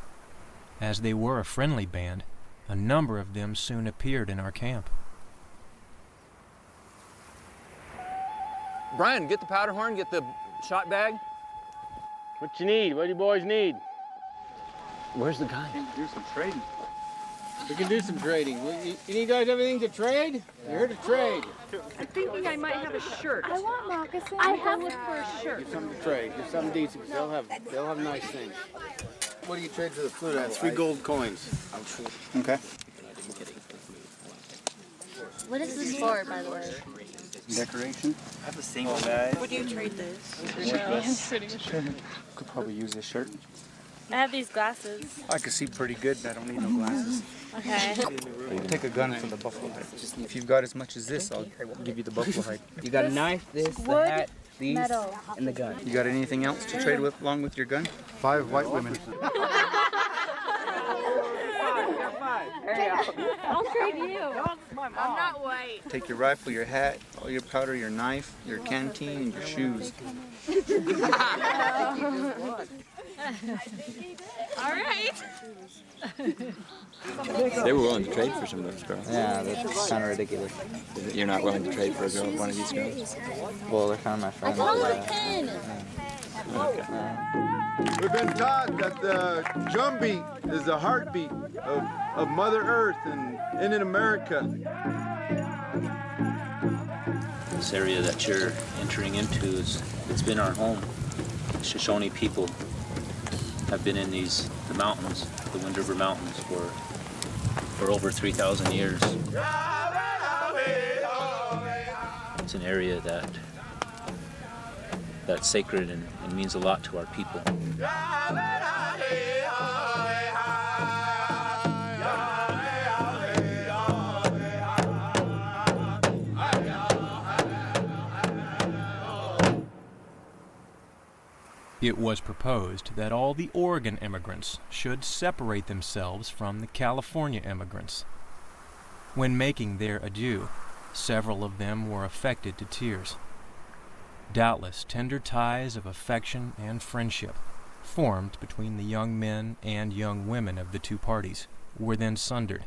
As they were a friendly band, a number of them soon appeared in our camp. Brian, get the powder horn, get the shot bag. What you need? What do you boys need? Where's the gun? Do some trading. We can do some trading. You guys have anything to trade? You're here to trade. I'm thinking I might have a shirt. I want moccasins. I have looked for a shirt. Get something to trade. Get something decent. They'll have nice things. What do you trade for the flute at? 3 gold coins. Okay. What is this for, by the way? Decoration. I have the same bag. What do you trade this? Could probably use this shirt. I have these glasses. I can see pretty good. I don't need no glasses. Okay. Take a gun for the buffalo hide. If you've got as much as this, I'll give you the buffalo hide. You got a knife, this, the hat, these, and the gun. You got anything else to trade with along with your gun? 5 white women. I'll trade you. I'm not white. Take your rifle, your hat, all your powder, your knife, your canteen, and your shoes. All right. They were willing to trade for some of those girls. Yeah, that's kind of ridiculous. You're not willing to trade for a girl, one of these girls? Well, they're kind of my friends. We've been taught that the drum beat is the heartbeat of Mother Earth and in America. This area that you're entering into it's been our home. Shoshone people have been in the mountains, the Wind River Mountains, for over 3,000 years. It's an area that's sacred and means a lot to our people. It was proposed that all the Oregon immigrants should separate themselves from the California immigrants. When making their adieu, several of them were affected to tears. Doubtless, tender ties of affection and friendship, formed between the young men and young women of the two parties, were then sundered,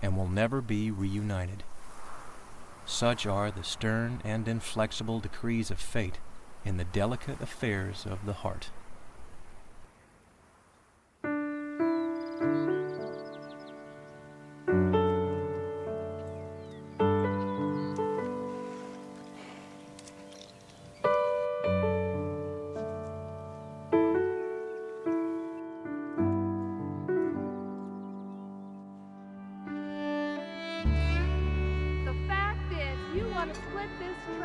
and will never be reunited. Such are the stern and inflexible decrees of fate in the delicate affairs of the heart.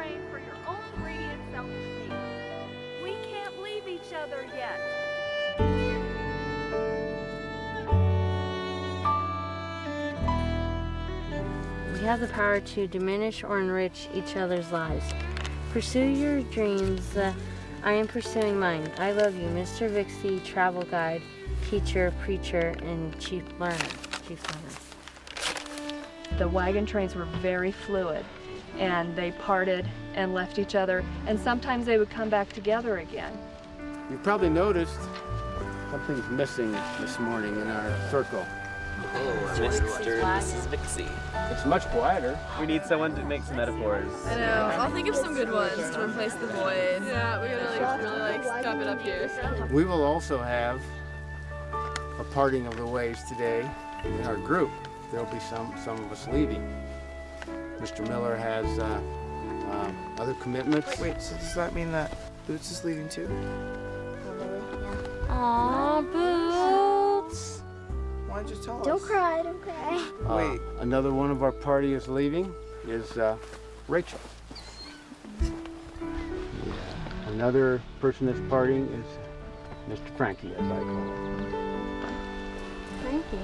praying for your own radiant selfish needs. We can't leave each other yet. We have the power to diminish or enrich each other's lives. Pursue your dreams. I am pursuing mine. I love you, Mr. Vixie, travel guide, teacher, preacher, and chief learner. The wagon trains were very fluid, and they parted and left each other, and sometimes they would come back together again. You probably noticed something's missing this morning in our circle. Mr. and Mrs. Vixie. It's much quieter. We need someone to make some metaphors. I know. I'll think of some good ones to replace the void. Yeah, we gotta really step it up here. We will also have a parting of the ways today in our group. There'll be some of us leaving. Mr. Miller has other commitments. Wait, so does that mean that Boots is leaving too? Aw, Boots. Why'd you tell us? Don't cry, don't cry. Wait. Another one of our party is leaving is Rachel. Another person that's partying is Mr. Frankie, as I call him. Frankie.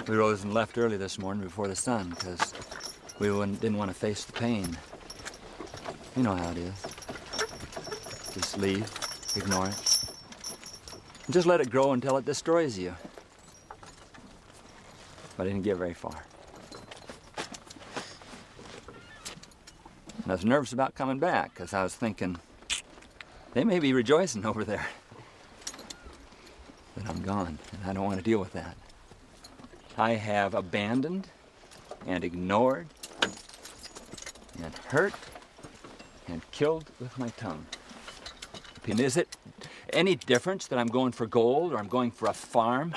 We rose and left early this morning before the sun because we didn't want to face the pain. You know how it is. Just leave, ignore it. And just let it grow until it destroys you. But I didn't get very far. And I was nervous about coming back because I was thinking, they may be rejoicing over there that I'm gone, and I don't want to deal with that. I have abandoned and ignored and hurt and killed with my tongue. And is it any difference that I'm going for gold or I'm going for a farm?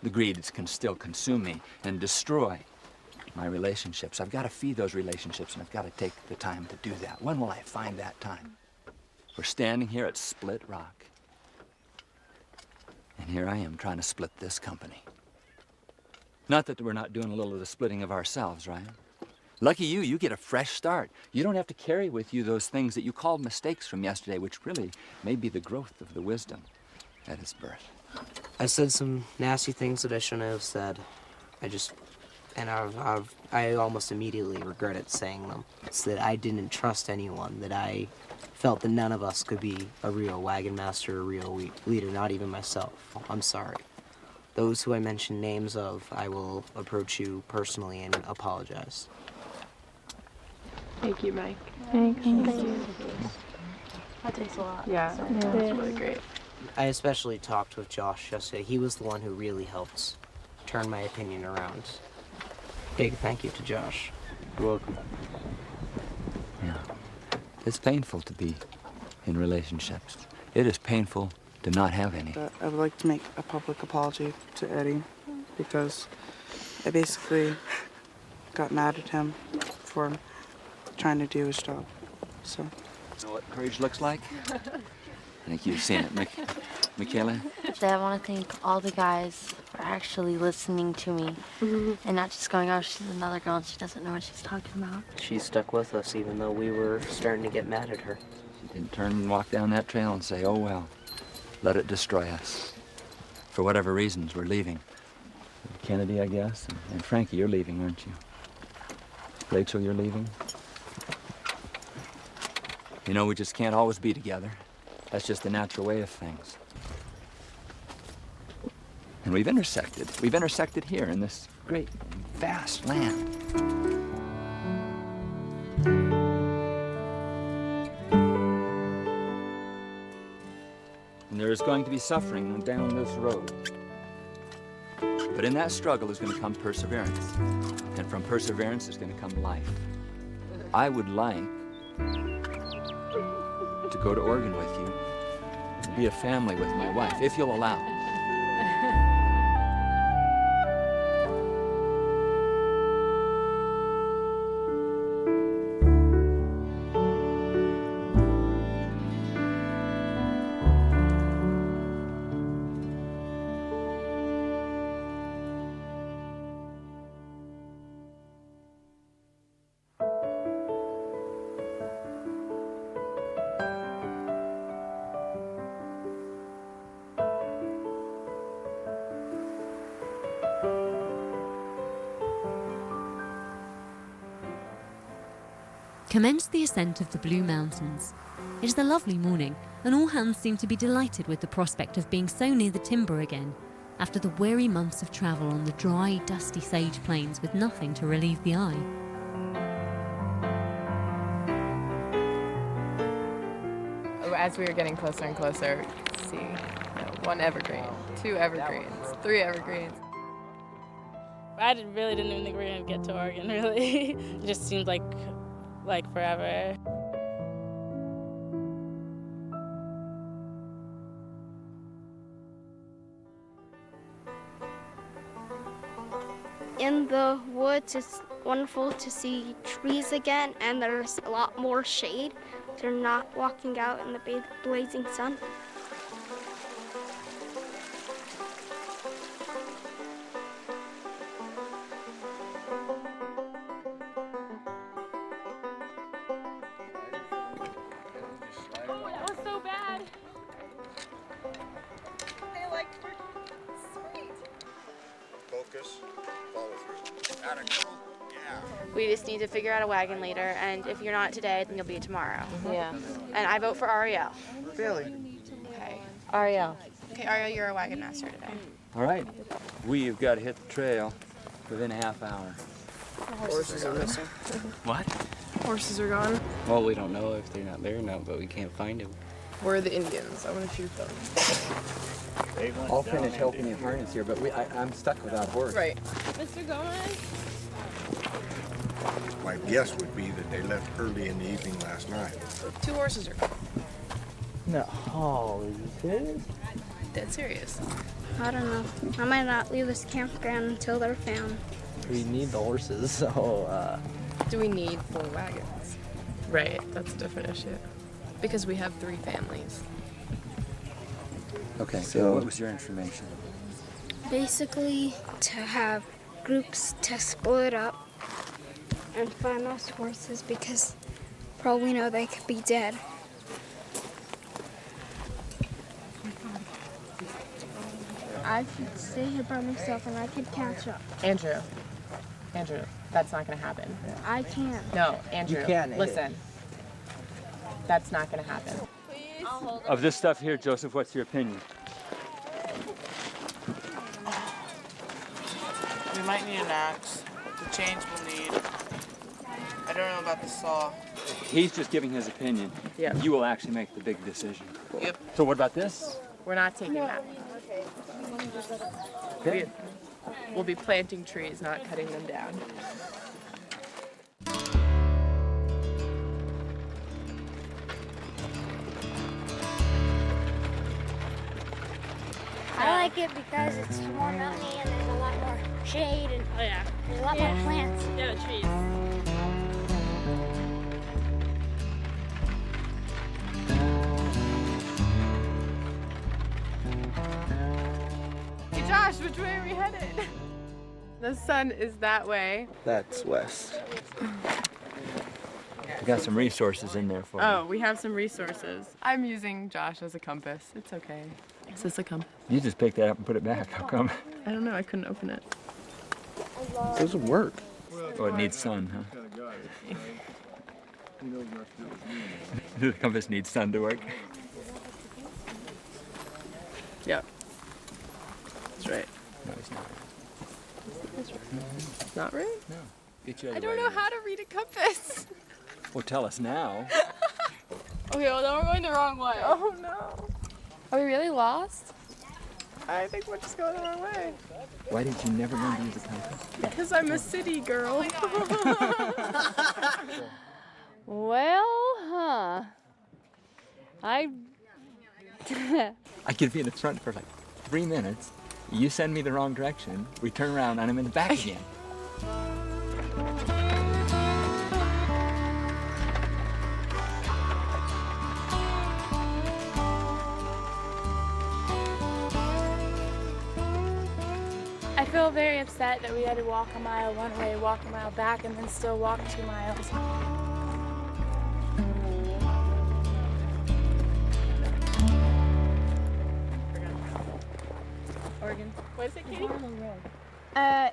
The greed can still consume me and destroy my relationships. I've got to feed those relationships, and I've got to take the time to do that. When will I find that time? We're standing here at Split Rock. And here I am trying to split this company. Not that we're not doing a little of the splitting of ourselves, right? Lucky you, you get a fresh start. You don't have to carry with you those things that you called mistakes from yesterday, which really may be the growth of the wisdom at its birth. I said some nasty things that I shouldn't have said. I almost immediately regretted saying them. It's that I didn't trust anyone, that I felt that none of us could be a real wagon master, a real leader, not even myself. I'm sorry. Those who I mentioned names of, I will approach you personally and apologize. Thank you, Mike. Thanks. That takes a lot. Yeah, that's really great. I especially talked with Josh yesterday. He was the one who really helped turn my opinion around. Big thank you to Josh. You're welcome. Yeah. It's painful to be in relationships. It is painful to not have any. I would like to make a public apology to Eddie because I basically got mad at him for trying to do his job. So. You know what courage looks like? I think you've seen it, Michaela. I want to thank all the guys for actually listening to me and not just going, oh, she's another girl and she doesn't know what she's talking about. She stuck with us even though we were starting to get mad at her. She didn't turn and walk down that trail and say, oh, well, let it destroy us. For whatever reasons, we're leaving. Kennedy, I guess, and Frankie, you're leaving, aren't you? Rachel, you're leaving? You know, we just can't always be together. That's just the natural way of things. And we've intersected. We've intersected here in this great, vast land. And there is going to be suffering down this road. But in that struggle is going to come perseverance. And from perseverance is going to come life. I would like to go to Oregon with you, be a family with my wife, if you'll allow. Commenced the ascent of the Blue Mountains. It is a lovely morning, and all hands seem to be delighted with the prospect of being so near the timber again, after the weary months of travel on the dry, dusty sage plains with nothing to relieve the eye. As we were getting closer and closer, see, one evergreen, 2 evergreens, 3 evergreens. I really didn't even think we were going to get to Oregon, really. It just seemed like forever. In the woods, it's wonderful to see trees again, and there's a lot more shade. They're not walking out in the blazing sun. That was so bad. Focus, follow through. Atta girl. Yeah. We just need to figure out a wagon leader, and if you're not today, then you'll be tomorrow. Yeah. And I vote for Ariel. Really? Okay. Ariel. Okay, Ariel, you're a wagon master today. All right. We've got to hit the trail within a half hour. Horses are missing. What? Horses are gone. Well, we don't know if they're not there or not, but we can't find them. Where are the Indians? I want to shoot them. I'll finish helping you harness here, but I'm stuck without horse. Right. Mr. Gomez? My guess would be that they left early in the evening last night. 2 horses are gone. No. Oh, are you serious? Dead serious. I don't know. I might not leave this campground until they're found. We need the horses, so, Do we need 4 wagons? Right, that's a different issue. Because we have 3 families. Okay, so what was your information? Basically, to have groups to split up and find those horses, because for all we know, they could be dead. I could stay here by myself and I could catch up. Andrew, that's not going to happen. I can't. No, Andrew, You can. listen. That's not going to happen. Of this stuff here, Joseph, what's your opinion? We might need an axe. The chains we'll need. I don't know about the saw. He's just giving his opinion. Yeah. You will actually make the big decision. Yep. So what about this? We're not taking that. Okay. We'll be planting trees, not cutting them down. I like it because it's more mountainy and there's a lot more shade and there's a lot more plants. Yeah, trees. Hey Josh, which way are we headed? The sun is that way. that's west. We got some resources in there for you. Oh, we have some resources. I'm using Josh as a compass. It's okay. Is this a compass? You just picked that up and put it back. How come? I don't know. I couldn't open it. It doesn't work. Oh, it needs sun, huh? The compass needs sun to work. Yep. That's right. No, it's not. It's not right? No. Get you out I of the don't way. know how to read a compass. Well, tell us now. Okay, well, then we're going the wrong way. Oh, no. Are we really lost? I think we're just going the wrong way. Why did you never learn to use a compass? Because I'm a city girl. Well, I could be in the front for like 3 minutes. You send me the wrong direction. We turn around and I'm in the back again. I feel very upset that we had to walk a mile one way, walk a mile back, and then still walk 2 miles. Oregon. What is it, Katie?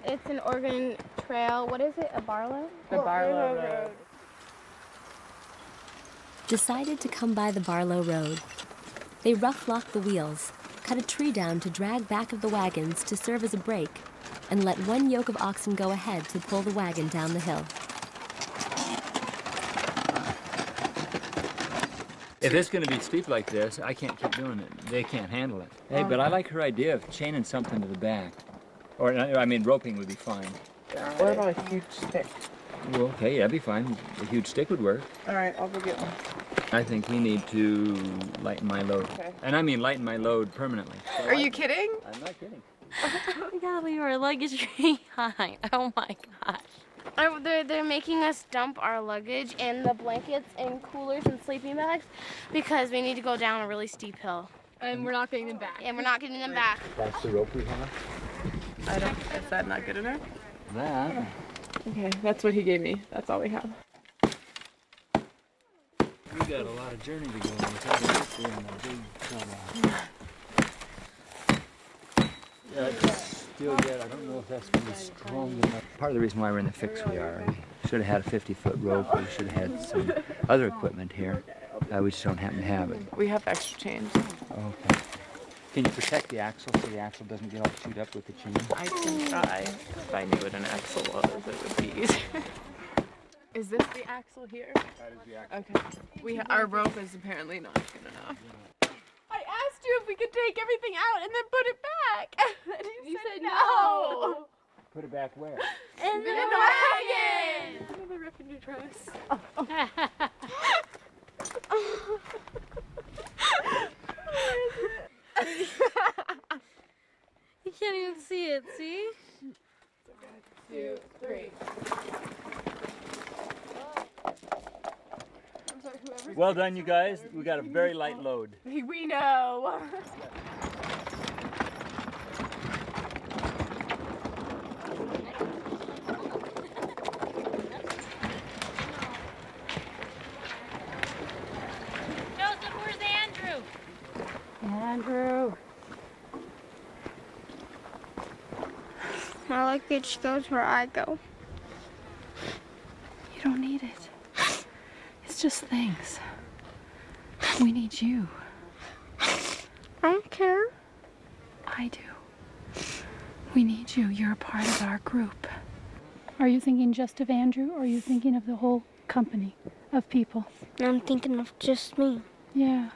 It's an Oregon trail. What is it? A Barlow? The Barlow Road. Decided to come by the Barlow Road. They rough-locked the wheels, cut a tree down to drag back of the wagons to serve as a brake, and let one yoke of oxen go ahead to pull the wagon down the hill. If it's going to be steep like this, I can't keep doing it. They can't handle it. Hey, but I like her idea of chaining something to the back. Or, I mean, roping would be fine. What about a huge stick? Well, okay, that'd be fine. A huge stick would work. All right, I'll go get one. I think we need to lighten my load. Okay. And I mean lighten my load permanently. Are you kidding? I'm not kidding. We gotta leave our luggage really high. Oh my gosh. They're making us dump our luggage and the blankets and coolers and sleeping bags because we need to go down a really steep hill. And we're not getting them back. And we're not getting them back. That's the rope we have? Is that not good enough? That. Okay, that's what he gave me. That's all we have. We got a lot of journey to go on. Yeah, it's still yet. I don't know if that's going to be strong enough. Part of the reason why we're in the fix we are, we should have had a 50-foot rope. We should have had some other equipment here. We just don't happen to have it. We have extra chains. Okay. Can you protect the axle so the axle doesn't get all chewed up with the chain? I can try. If I knew what an axle was, it would be easier. Is this the axle here? That is the axle. Okay. Our rope is apparently not good enough. I asked you if we could take everything out and then put it back. And you said no. Put it back where? In the wagon. Another rip in your dress. You can't even see it, see? 2, 3. Well done, you guys. We got a very light load. We know. Joseph, where's Andrew? Andrew. My luggage goes where I go. You don't need it. It's just things. We need you. I don't care. I do. We need you. You're a part of our group. Are you thinking just of Andrew, or are you thinking of the whole company of people? I'm thinking of just me. Yeah.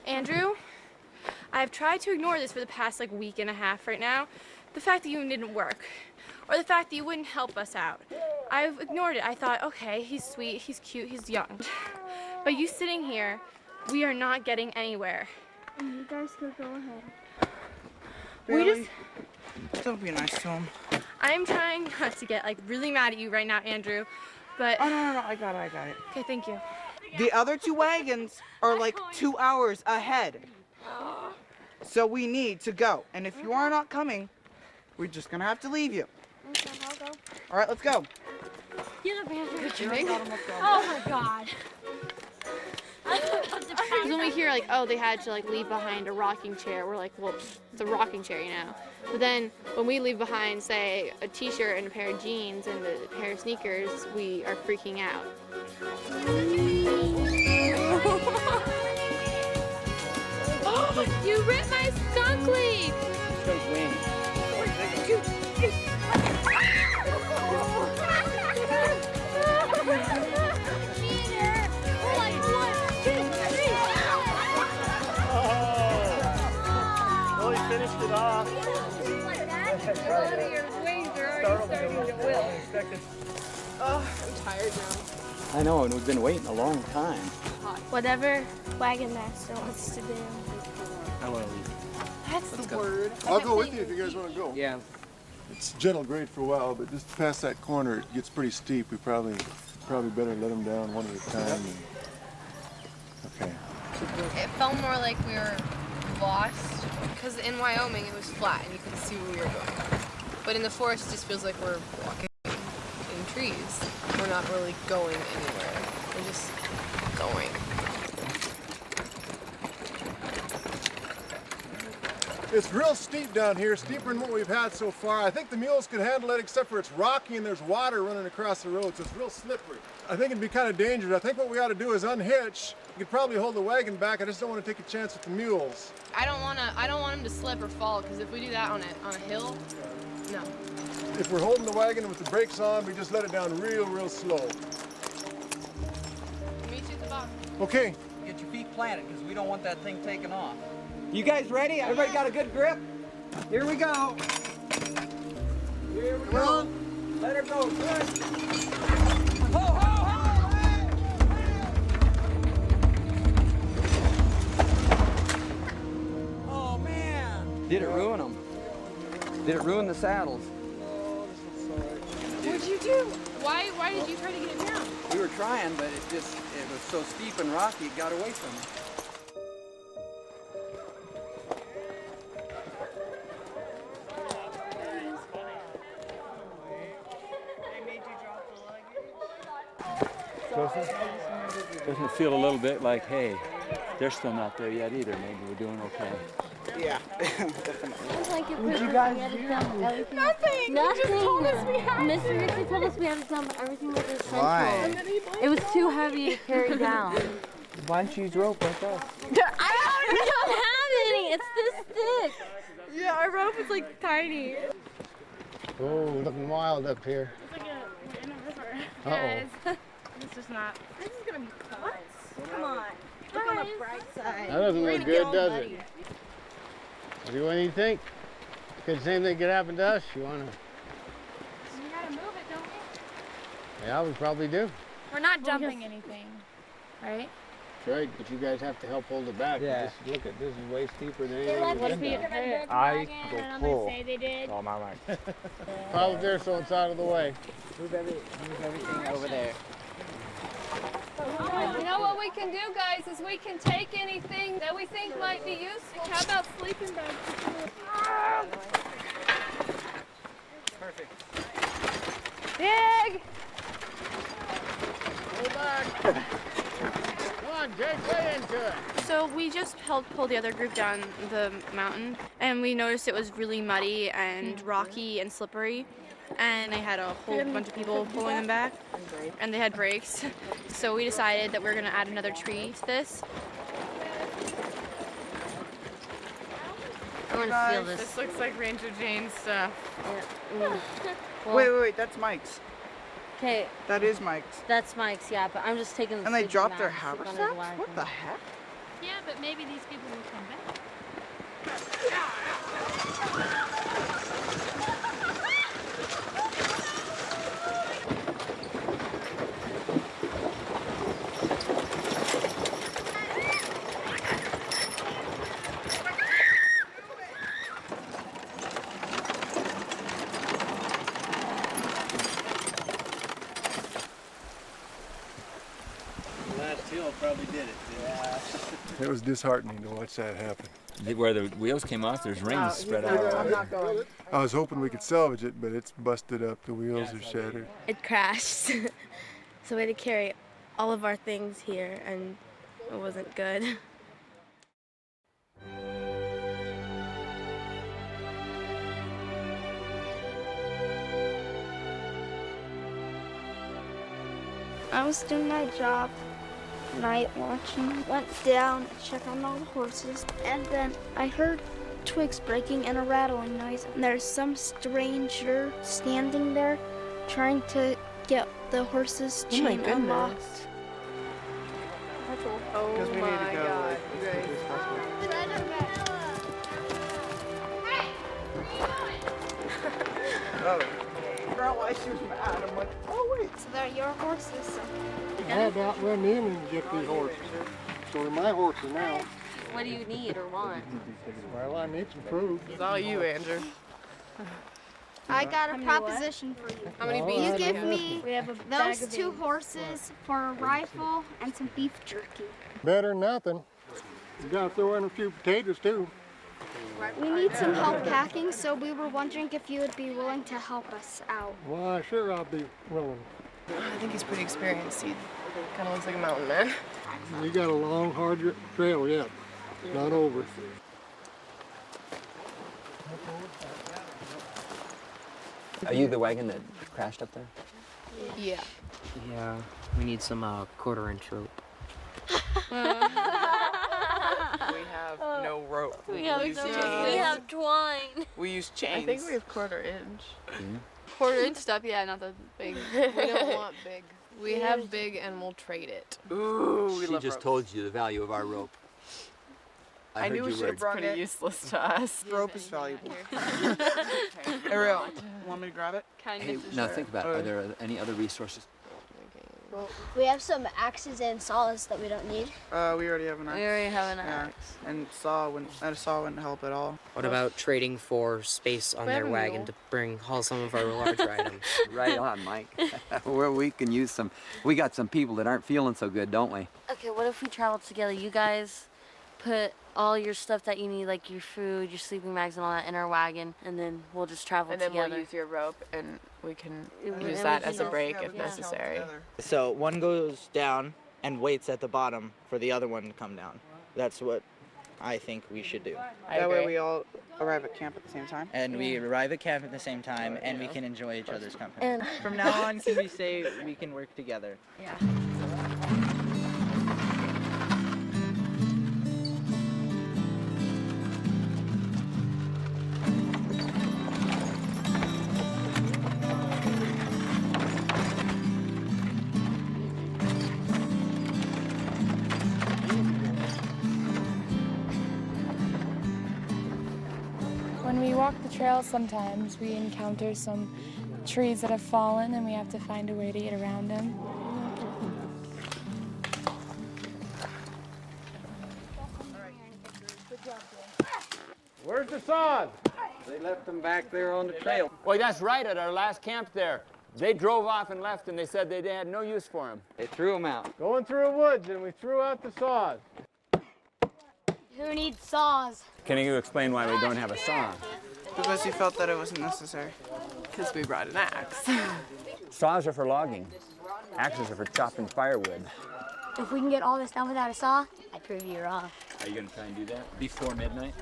Andrew, I've tried to ignore this for the past week and a half right now. The fact that you didn't work, or the fact that you wouldn't help us out. I've ignored it. I thought, okay, he's sweet, he's cute, he's young. But you sitting here, we are not getting anywhere. You guys can go ahead. Really? Don't be nice to him. I'm trying not to get really mad at you right now, Andrew, but... Oh, no, I got it. Okay, thank you. The other 2 wagons are 2 hours ahead. So we need to go. And if you are not coming, we're just gonna have to leave you. Okay, I'll go. All right, let's go. Get up, Andrew. Kidding? Oh my God. Because when we hear oh, they had to leave behind a rocking chair, we're like, well, it's a rocking chair, But then when we leave behind, say, a t-shirt and a pair of jeans and a pair of sneakers, we are freaking out. You ripped my skunk leaf! Well, he finished second. Oh, I'm tired now. I know, and we've been waiting a long time. Whatever wagon master wants to do. I want to leave. That's the word. I'll go with you if you guys want to go. Yeah. It's gentle grade for a while, but just past that corner, it gets pretty steep. We probably better let them down one at a time. Okay. It felt more like we were lost, because in Wyoming it was flat and you could see where we were going. But in the forest it just feels like we're walking in trees. We're not really going anywhere. We're just going. It's real steep down here, steeper than what we've had so far. I think the mules could handle it, except for it's rocky and there's water running across the road, so it's real slippery. I think it'd be kind of dangerous. I think what we ought to do is unhitch. You could probably hold the wagon back. I just don't want to take a chance with the mules. I don't want them to slip or fall, because if we do that on a hill, no. If we're holding the wagon with the brakes on, we just let it down real slow. Meet you at the bottom. Okay. Get your feet planted, because we don't want that thing taken off. You guys ready? Everybody got a good grip? Here we go. Here we go. Let her go. Good. Ho, ho, ho! Hey! Oh, man. Did it ruin them? Did it ruin the saddles? What'd you do? Why did you try to get it down? We were trying, but it was so steep and rocky, it got away from us. Doesn't it feel a little bit like, hey, they're still not there yet either. Maybe we're doing okay. Yeah, definitely. What'd you guys do? Nothing. Nothing. Just told us we had Mr. Ricky told us we had to dump everything that was central. Why? It was too heavy to carry down. Why don't you use rope like us? I don't have any. It's this thick. Yeah, our rope is like tiny. Oh, looking wild up here. It's like we're in a river. Uh-oh. It's just not. This is gonna be fun. Come on. Look on the bright side. That doesn't look good, does it? What do you think? Could the same thing could happen to us? You wanna? We gotta move it, don't we? Yeah, we probably do. We're not dumping anything, right? That's right, but you guys have to help hold it back. Yeah. Look at this is way steeper than anything What we've if been down. I go full. They did. All my life. Pile it there so it's out of the way. Move everything over there. You know what we can do, guys, is we can take anything that we think might be useful. How about sleeping bags? Perfect. Big! Hold back. Come on, Jake, way into it. So we just helped pull the other group down the mountain, and we noticed it was really muddy and rocky and slippery. And they had a whole bunch of people pulling them back, and they had brakes. So we decided that we were going to add another tree to this. I want to feel this. This looks like Ranger Jane's stuff. Yeah. Well, Wait, that's Mike's. Okay. That is Mike's. That's Mike's, yeah, but I'm just taking the And they sleeping dropped their bag to stick on his haversacks? wagon. What the heck? Yeah, but maybe these people will come back. Probably did it. Yeah. It was disheartening to watch that happen. Where the wheels came off, there's rings spread out. I'm not going. I was hoping we could salvage it, but it's busted up. The wheels are shattered. It crashed. So we had to carry all of our things here, and it wasn't good. I was doing my job, night watching, went down to check on all the horses, and then I heard twigs breaking and a rattling noise, and there's some stranger standing there trying to get the horse's chain unlocked. Oh Because we need to go. God, you guys. Oh. figure out why she was mad. I'm like, oh wait. So they're your horses. I had to outrun them and get these horses. So they're my horses now. What do you need or want? Well, I need some food. It's all you, Andrew. I got a proposition for you. How many Oh, beans You do you give have? me We have a those 2 horses for a rifle and some beef jerky. Better than nothing. You gotta throw in a few potatoes too. We need some help packing, so we were wondering if you would be willing to help us out. Why, sure I'll be willing. I think he's pretty experienced. He kind of looks like a mountain man. You got a long, hard trail yet. Not over. Are you the wagon that crashed up there? Yeah. Yeah, we need some quarter-inch rope. We have no rope. We have twine. We use chains. I think we have quarter-inch. Quarter-inch stuff, yeah, not the big. We don't want big. We have big and we'll trade it. Ooh, we She love just rope. told you the value of our rope. I knew we heard should have you brought it. Useless to us. Rope is valuable. Ariel, want me to grab it? Hey, now think about it. Are there any other resources? Well, we have some axes and saws that we don't need. We already have an axe. We already have an Yeah. axe. And saw wouldn't help at all. What about trading for space on We their have a wagon mule. to haul some of our larger items? Right on, Mike. We can use some. We got some people that aren't feeling so good, don't we? Okay, what if we travel together? You guys put all your stuff that you need, like your food, your sleeping bags and all that in our wagon, and then we'll just travel And then together. we'll use your rope and we can And use we that can as a go break Yeah, if we can help necessary. together. So one goes down and waits at the bottom for the other one to come down. That's what I think we should do. That way we all arrive at camp at the same time. And we arrive at camp at the same time, and we can enjoy each other's company. And From now on, can we say we can work together? yeah. When we walk the trail, sometimes we encounter some trees that have fallen and we have to find a way to get around them. Where's the saws? They left them back there on the trail. Well, that's right, at our last camp there. They drove off and left, and they said they had no use for them. They threw them out. Going through the woods, and we threw out the saws. Who needs saws? Can you explain why we don't have a saw? Because you felt that it wasn't necessary. Because we brought an axe. Saws are for logging. Axes are for chopping firewood. If we can get all this done without a saw, I prove you wrong. Are you going to try and do that before midnight?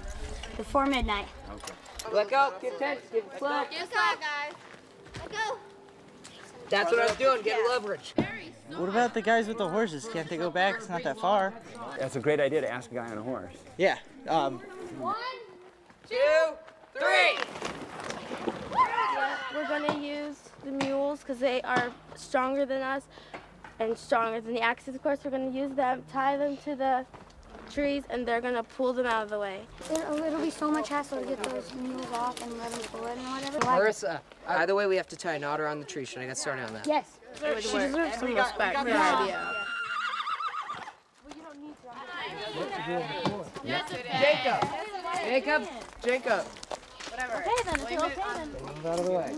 Before midnight. Okay. Look out, get tense, get slow. Yes, guys. Let's go. That's what I was doing, get leverage. What about the guys with the horses? Can't they go back? It's not that far. That's a great idea to ask a guy on a horse. Yeah. 1, 2, 3. We're gonna use the mules because they are stronger than us and stronger than the axes. Of course, we're gonna use them, tie them to the trees, and they're gonna pull them out of the way. It'll be so much hassle to get those mules off and let them pull it and whatever. Marissa, either way, we have to tie a knot around the tree. Should I get started on that? Yes. She deserves some respect for her idea. Jacob. Okay then, it's okay then. Out of the way.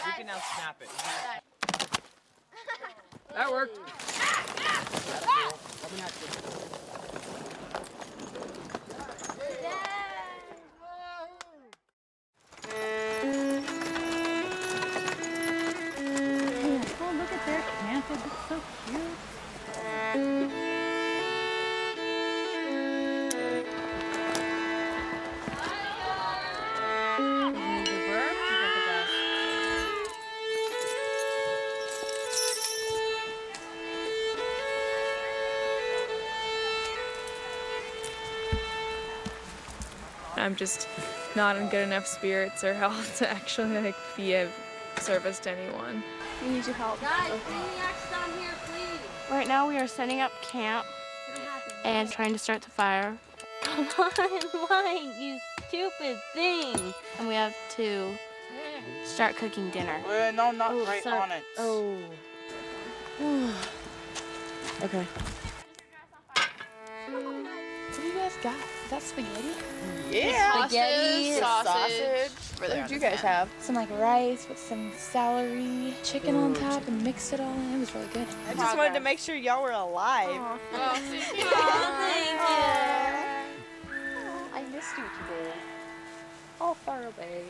We can now snap it. That worked. Oh, look at their camp. It looks so cute. I'm just not in good enough spirits or health to actually be of service to anyone. We need your help. Guys, bring the axe down here, please. Right now we are setting up camp and trying to start the fire. Come on, Mike, you stupid thing. And we have to start cooking dinner. No, not right sorry. on it. Oh. Okay. What do you guys got? Is that spaghetti? Yeah. Spaghetti, sausage. What did you guys have? Some like rice with some celery, chicken on top, and mixed it all in. It was really good. I just wanted to make sure y'all were alive. Thank you. I missed you today. All far away.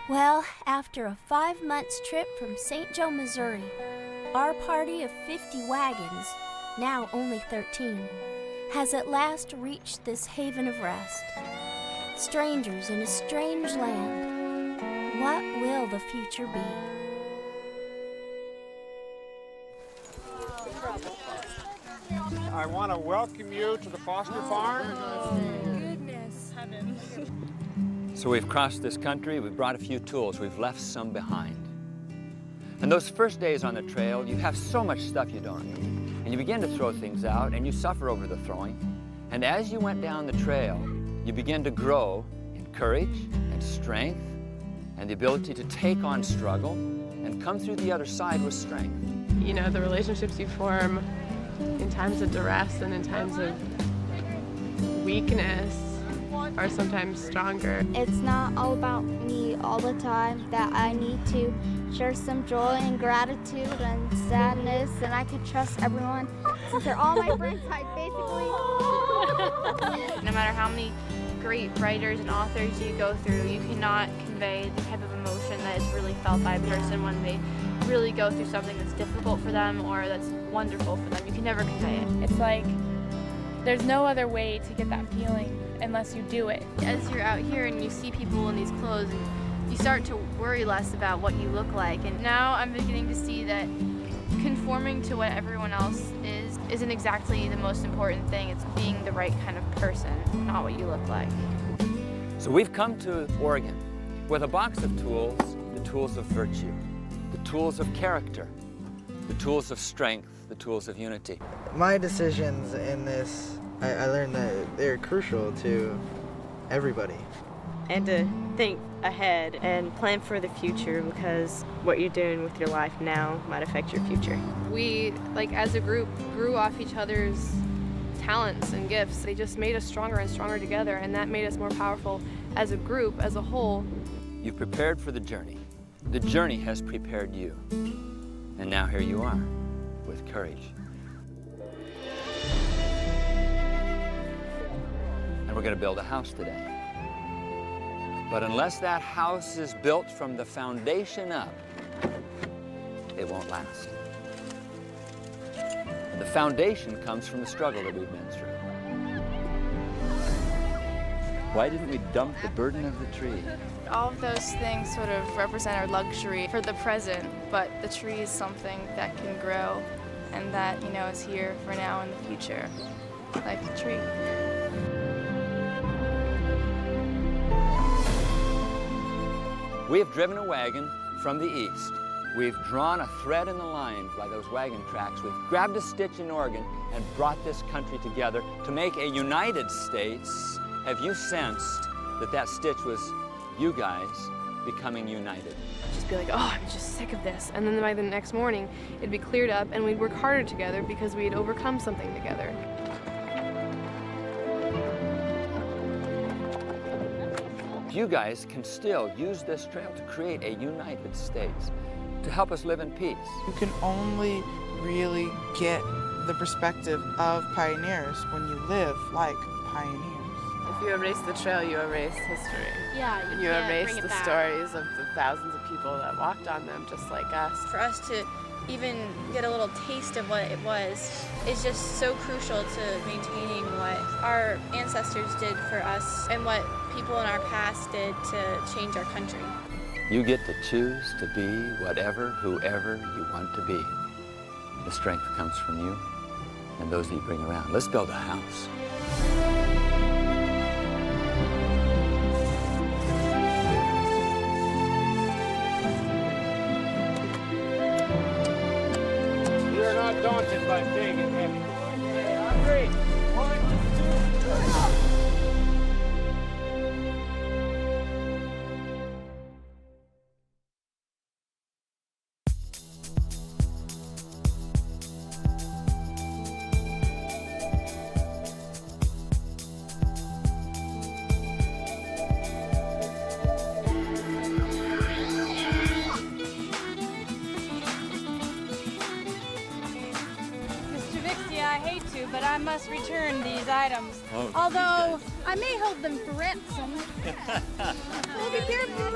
Well, after a 5-month trip from St. Joe, Missouri, our party of 50 wagons, now only 13, has at last reached this haven of rest. Strangers in a strange land, what will the future be? I want to welcome you to the Foster Farm. Goodness. So we've crossed this country, we've brought a few tools, we've left some behind. And those first days on the trail, you have so much stuff you don't need. And you begin to throw things out, and you suffer over the throwing. And as you went down the trail, you begin to grow in courage and strength and the ability to take on struggle and come through the other side with strength. You know, the relationships you form in times of duress and in times of weakness are sometimes stronger. It's not all about me all the time, that I need to share some joy and gratitude and sadness, and I can trust everyone since they're all my friends, basically. No matter how many great writers and authors you go through, you cannot convey the type of emotion that is really felt by a person when they really go through something that's difficult for them or that's wonderful for them. You can never convey it. It's like there's no other way to get that feeling unless you do it. As you're out here and you see people in these clothes, you start to worry less about what you look like. And now I'm beginning to see that conforming to what everyone else isn't exactly the most important thing. It's being the right kind of person, not what you look like. So we've come to Oregon with a box of tools, the tools of virtue, the tools of character, the tools of strength, the tools of unity. My decisions in this, I learned that they're crucial to everybody. And to think ahead and plan for the future, because what you're doing with your life now might affect your future. We, like as a group, grew off each other's talents and gifts. They just made us stronger and stronger together, and that made us more powerful as a group, as a whole. You've prepared for the journey. The journey has prepared you. And now here you are, with courage. And we're going to build a house today. But unless that house is built from the foundation up, it won't last. And the foundation comes from the struggle that we've been through. Why didn't we dump the burden of the tree? All of those things sort of represent our luxury for the present, but the tree is something that can grow and that, you know, is here for now and the future, like the tree. We have driven a wagon from the east. We've drawn a thread in the line by those wagon tracks. We've grabbed a stitch in Oregon and brought this country together to make a United States. Have you sensed that that stitch was you guys becoming united? Just be like, oh, I'm just sick of this. And then by the next morning, it'd be cleared up and we'd work harder together because we had overcome something together. You guys can still use this trail to create a United States, to help us live in peace. You can only really get the perspective of pioneers when you live like pioneers. If you erase the trail, you erase history. Yeah, you erase the stories of the thousands of people that walked on them just like us. For us to even get a little taste of what it was is just so crucial to maintaining what our ancestors did for us and what people in our past did to change our country. You get to choose to be whatever, whoever you want to be. The strength comes from you and those that you bring around. Let's build a house. You're not daunted by big and heavy. Okay, Andre, 1, 2, 3. I hate to, but I must return these items. Oh, Although I may hold them for ransom. Oh, be careful.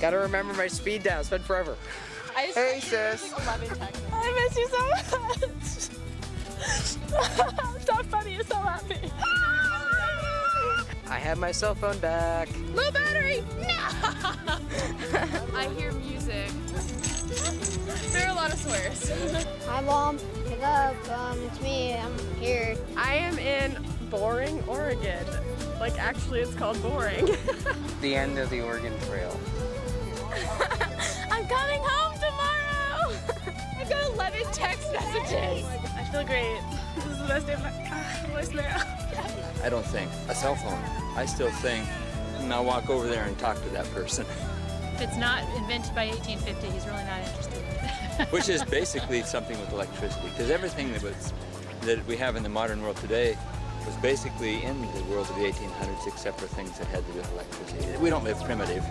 Gotta remember my speed down. It's been forever. Hey, sis. I miss you so much. Stop funny, you're so happy. I have my cell phone back. Low battery! No! I hear music. There are a lot of swears. Hi, Mom. Pick up. It's me. I'm here. I am in Boring, Oregon. Like, actually, it's called Boring. The end of the Oregon Trail. I'm coming home tomorrow! I got 11 text messages. I feel great. This is the best day of my voicemail. I don't think. A cell phone. I still think, I'll walk over there and talk to that person. If it's not invented by 1850, he's really not interested in it. Which is basically something with electricity, because everything that we have in the modern world today was basically in the world of the 1800s, except for things that had to do with electricity. We don't live primitive.